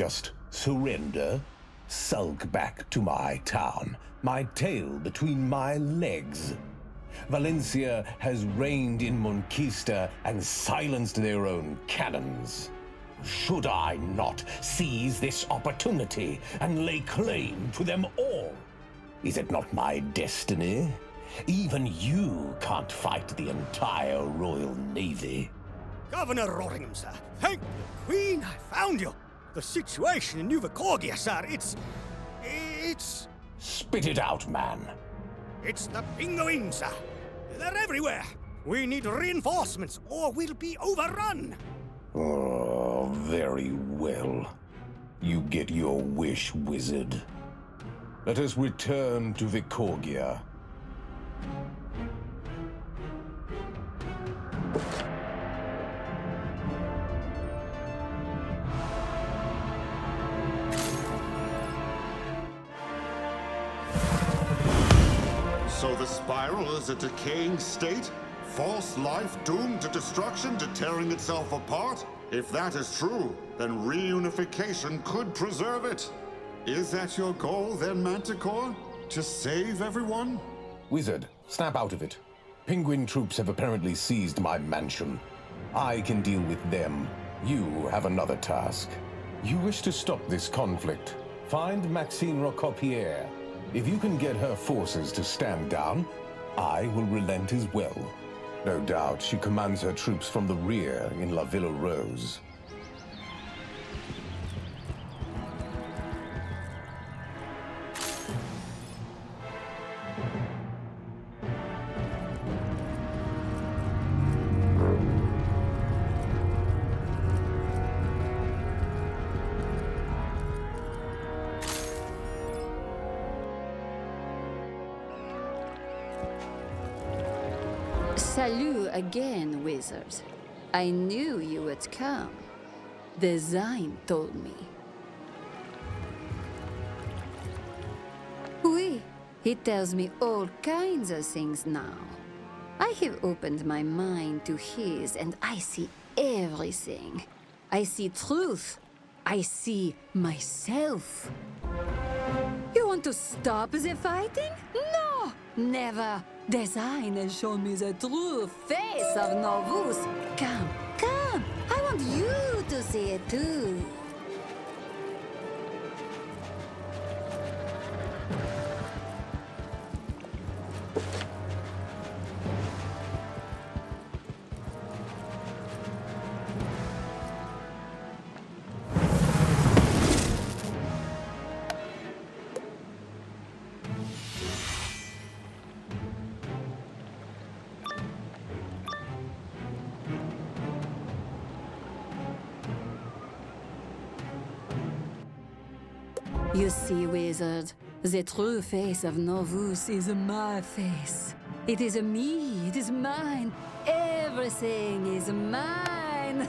S4: just surrender? Sulk back to my town, my tail between my legs? Valencia has reigned in Monquista and silenced their own cannons. Should I not seize this opportunity and lay claim to them all? Is it not my destiny? Even you can't fight the entire Royal Navy.
S10: Governor Rottingham, sir. Thank you, Queen. I found you. The situation in New Vicorgia, sir, it's...
S4: Spit it out, man.
S10: It's the Pinguins, sir. They're everywhere. We need reinforcements, or we'll be overrun.
S4: Oh, very well. You get your wish, wizard. Let us return to Vicorgia.
S5: So the spiral is a decaying state? False life doomed to destruction, to tearing itself apart? If that is true, then reunification could preserve it. Is that your goal then, Manticore? To save everyone?
S4: Wizard, snap out of it. Penguin troops have apparently seized my mansion. I can deal with them. You have another task. You wish to stop this conflict. Find Maxine Rocopiere. If you can get her forces to stand down, I will relent as well. No doubt she commands her troops from the rear in La Villa Rose.
S6: Salut again, wizard. I knew you would come. Design told me. Oui, he tells me all kinds of things now. I have opened my mind to his, and I see everything. I see truth. I see myself. You want to stop the fighting? No, never. Design has shown me the true face of Novus. Come, come. I want you to see it too. You see, wizard, the true face of Novus is my face. It is me, it is mine. Everything is mine.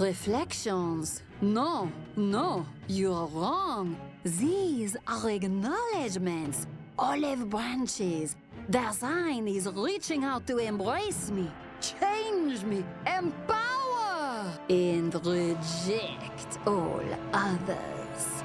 S6: Reflections? No, no, you're wrong. These are acknowledgements. Olive branches. Their sign is reaching out to embrace me, change me, empower, and reject all others.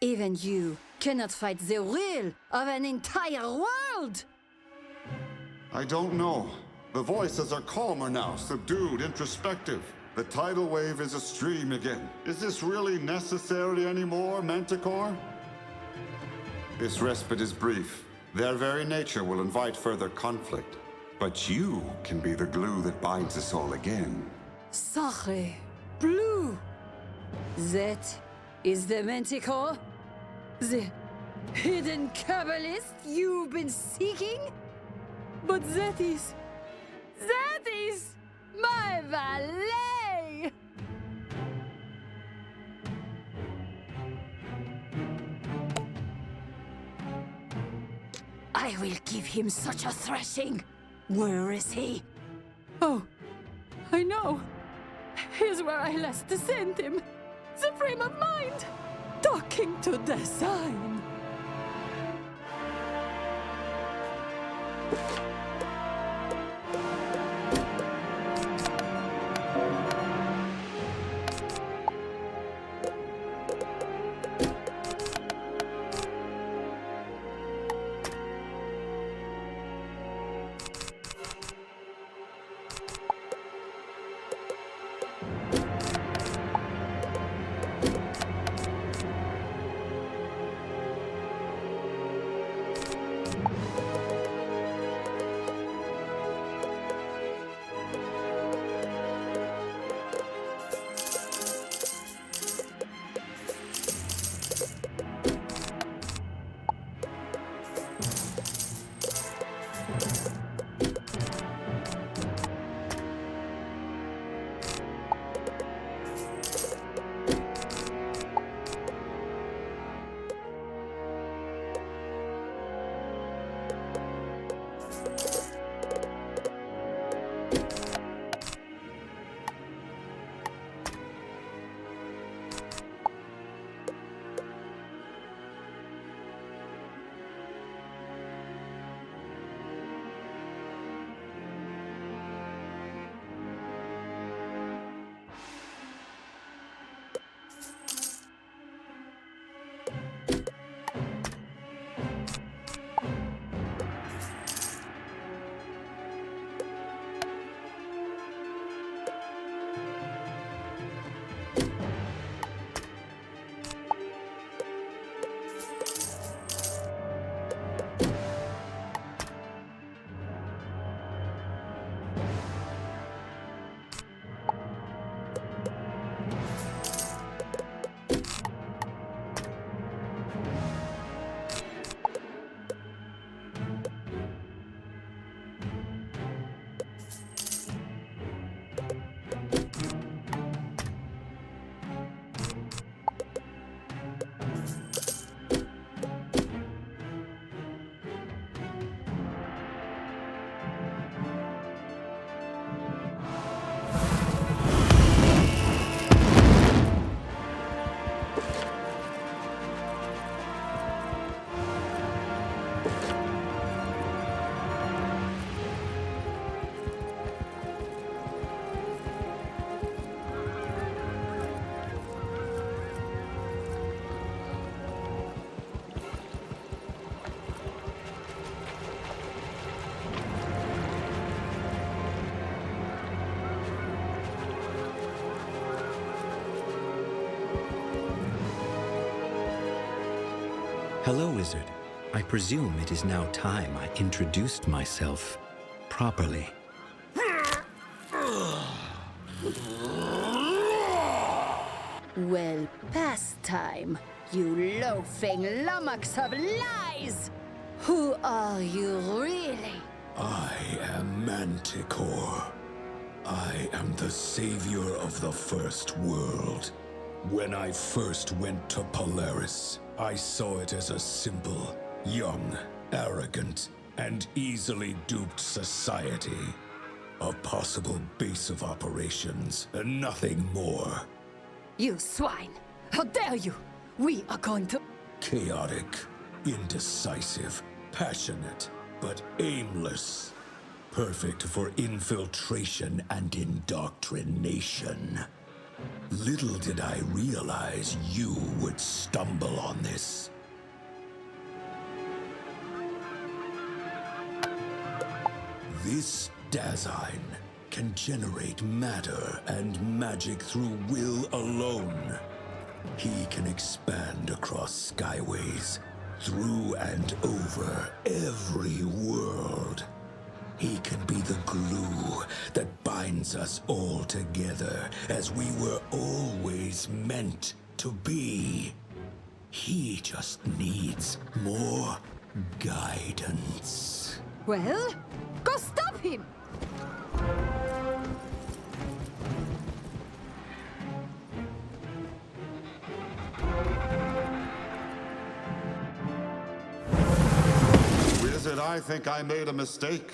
S6: Even you cannot fight the will of an entire world!
S5: I don't know. The voices are calmer now, subdued, introspective. The tidal wave is a stream again. Is this really necessary anymore, Manticore? This respite is brief. Their very nature will invite further conflict. But you can be the glue that binds us all again.
S6: Sacre bleu! That is the Manticore? The hidden Kabbalist you've been seeking? But that is my valet! I will give him such a thrashing. Where is he?
S12: Oh, I know. Here's where I last sent him. The frame of mind. Talking to design.
S8: Hello, Wizard. I presume it is now time I introduced myself properly.
S6: Well, past time, you loafing lummox of lies! Who are you really?
S22: I am Manticore. I am the savior of the first world. When I first went to Polaris, I saw it as a simple, young, arrogant, and easily duped society. A possible base of operations, and nothing more.
S6: You swine! How dare you! We are going to...
S22: Chaotic, indecisive, passionate, but aimless. Perfect for infiltration and indoctrination. Little did I realize you would stumble on this. This Dasein can generate matter and magic through will alone. He can expand across skyways, through and over every world. He can be the glue that binds us all together as we were always meant to be. He just needs more guidance.
S6: Well, go stop him!
S5: Wizard, I think I made a mistake.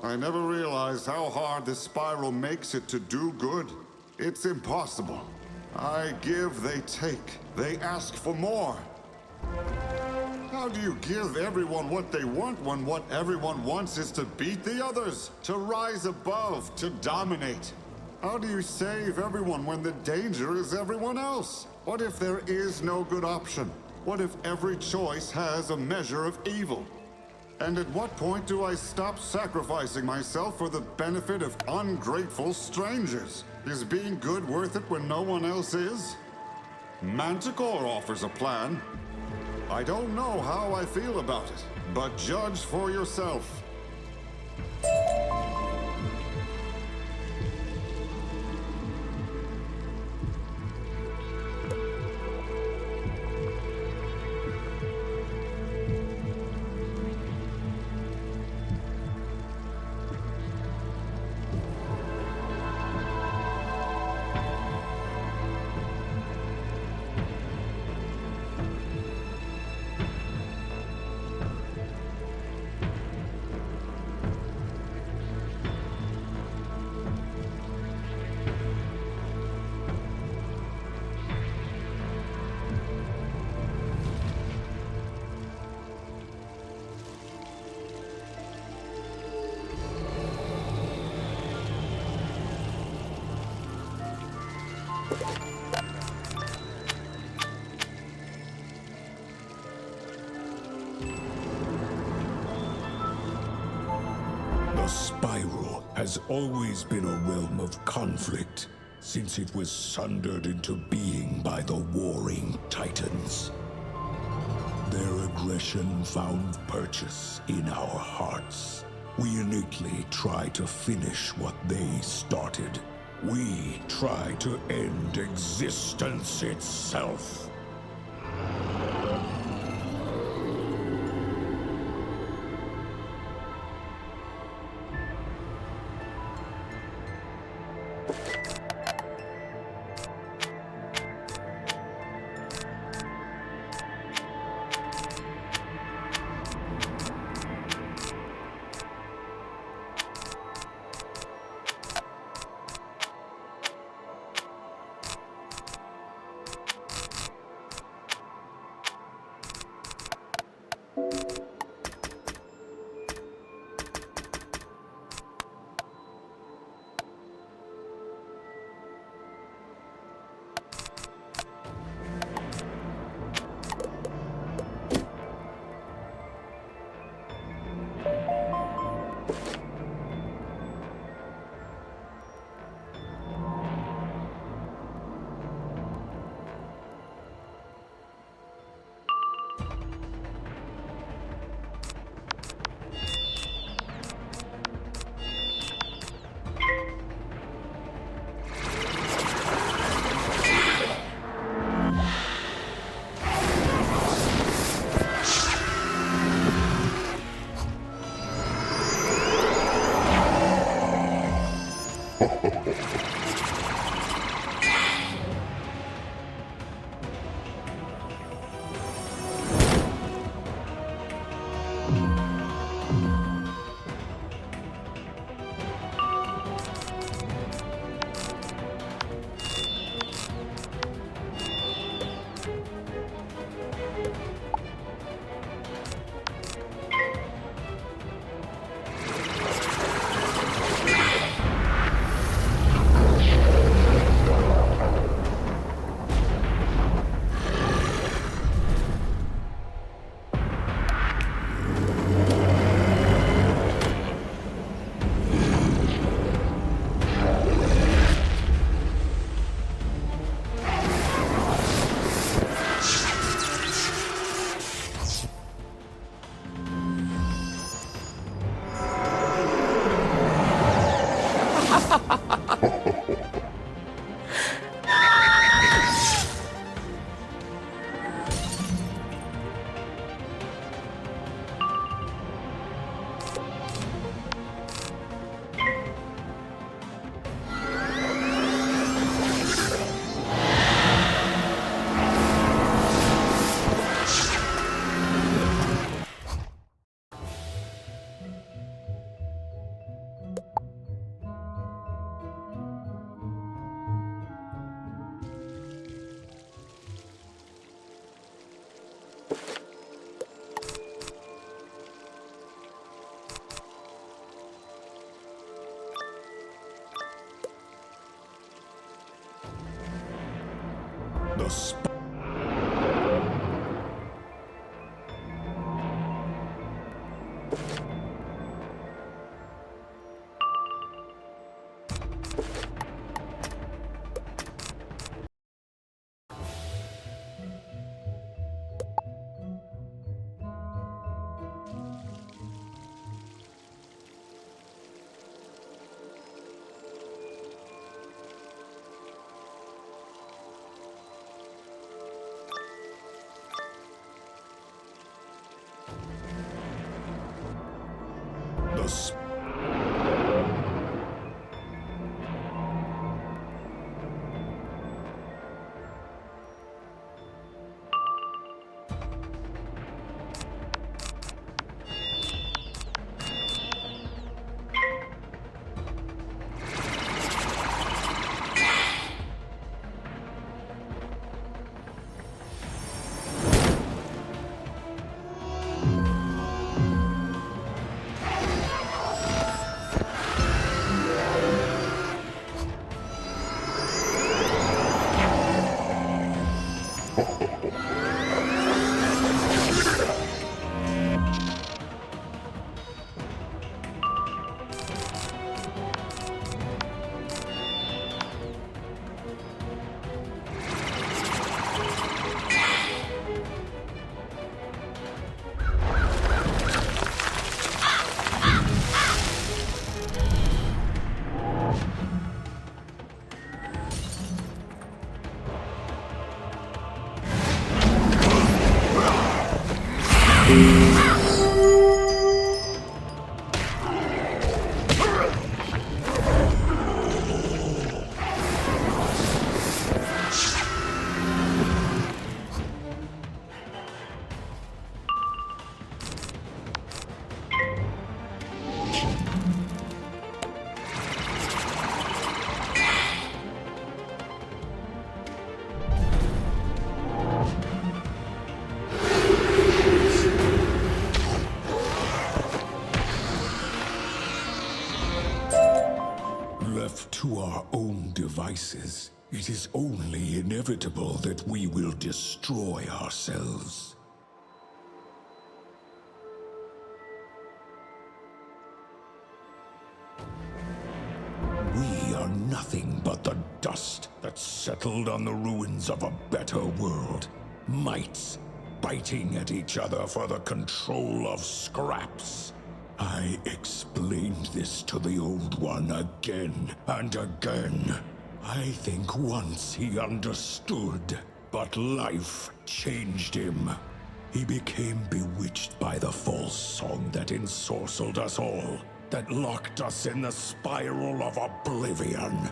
S5: I never realized how hard this spiral makes it to do good. It's impossible. I give, they take. They ask for more. How do you give everyone what they want when what everyone wants is to beat the others, to rise above, to dominate? How do you save everyone when the danger is everyone else? What if there is no good option? What if every choice has a measure of evil? And at what point do I stop sacrificing myself for the benefit of ungrateful strangers? Is being good worth it when no one else is? Manticore offers a plan. I don't know how I feel about it, but judge for yourself.
S22: The Spiral has always been a realm of conflict, since it was sundered into being by the warring Titans. Their aggression found purchase in our hearts. We innately try to finish what they started. We try to end existence itself. Left to our own devices, it is only inevitable that we will destroy ourselves. We are nothing but the dust that settled on the ruins of a better world. Mites biting at each other for the control of scraps. I explained this to the Old One again and again. I think once he understood, but life changed him. He became bewitched by the false song that ensorcelled us all. that locked us in the spiral of oblivion.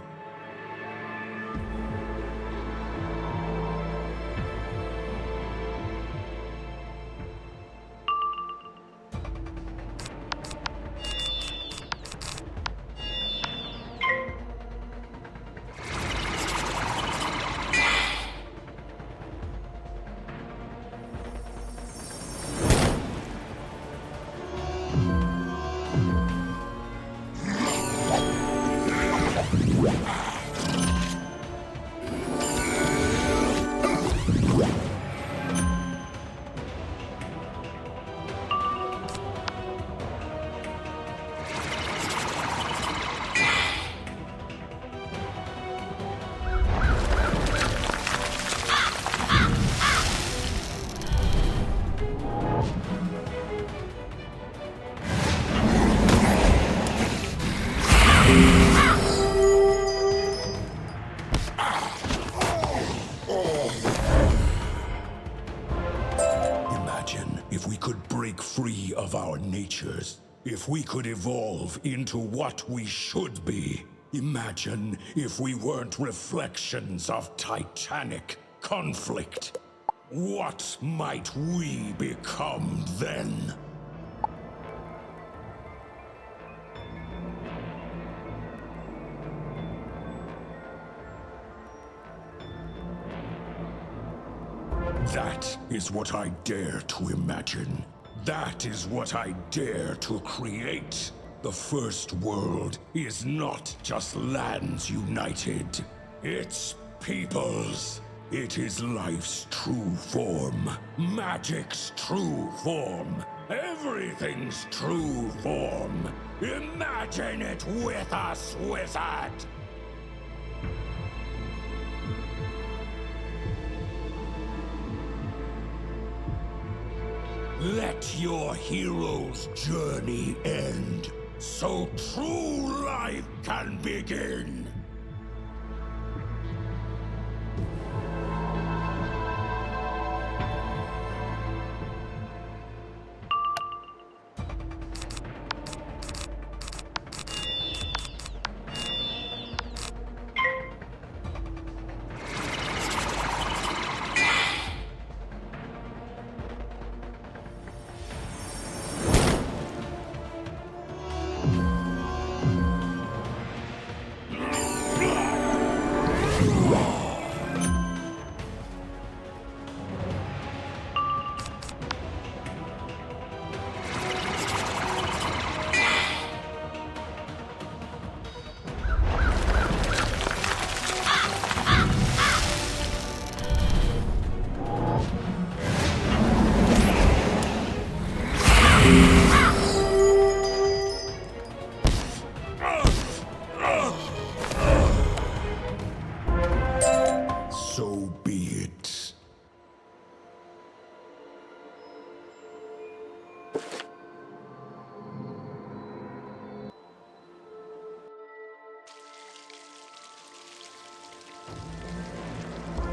S22: Free of our natures, if we could evolve into what we should be. Imagine if we weren't reflections of titanic conflict. What might we become then? That is what I dare to imagine. That is what I dare to create. The first world is not just lands united. It's peoples. It is life's true form. Magic's true form. Everything's true form. Imagine it with us, Wizard! Let your hero's journey end, so true life can begin.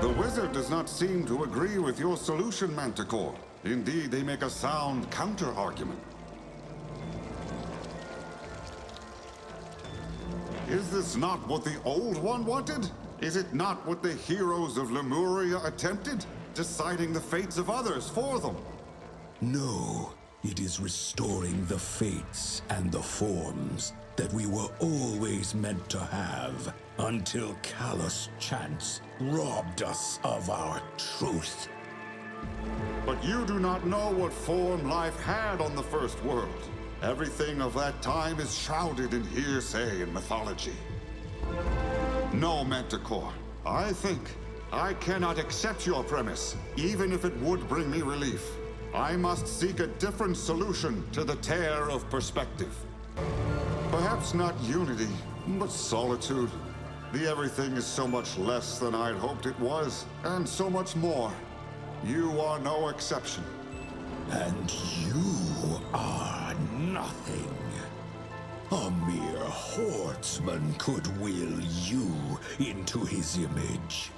S5: The wizard does not seem to agree with your solution, Manticore. Indeed, they make a sound counter-argument. Is this not what the Old One wanted? Is it not what the heroes of Lemuria attempted? Deciding the fates of others for them?
S22: No, it is restoring the fates and the forms that we were always meant to have, until callous chance robbed us of our truth.
S5: But you do not know what form life had on the First World. Everything of that time is shrouded in hearsay and mythology. No, Manticore. I think I cannot accept your premise, even if it would bring me relief. I must seek a different solution to the tear of perspective. Perhaps not unity, but solitude. The everything is so much less than I'd hoped it was, and so much more. You are no exception.
S22: And you are nothing. A mere horseman could will you into his image.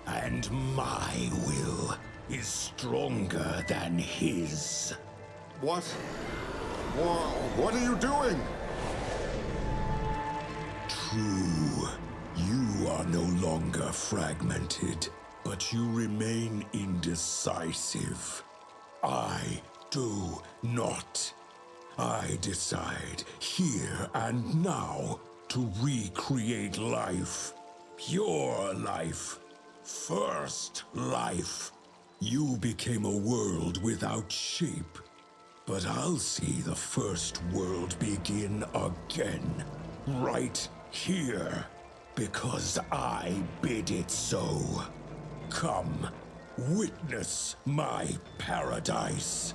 S22: And my will is stronger than his.
S5: What? What are you doing?
S22: True. You are no longer fragmented, but you remain indecisive. I do not. I decide here and now to recreate life. Pure life. First life. You became a world without shape. But I'll see the first world begin again. Right here. Because I bid it so. Come, witness my paradise.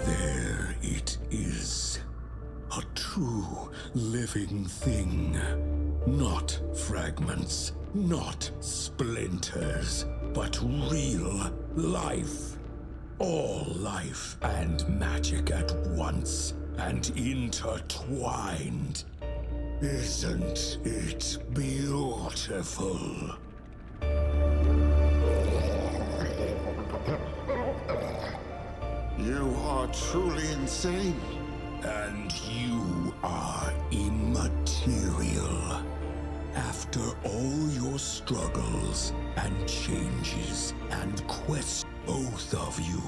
S22: There it is. A true living thing. Not fragments, not splinters, but real life. All life and magic at once, and intertwined. Isn't it beautiful?
S5: You are truly insane.
S22: And you are immaterial. After all your struggles and changes and quests, both of you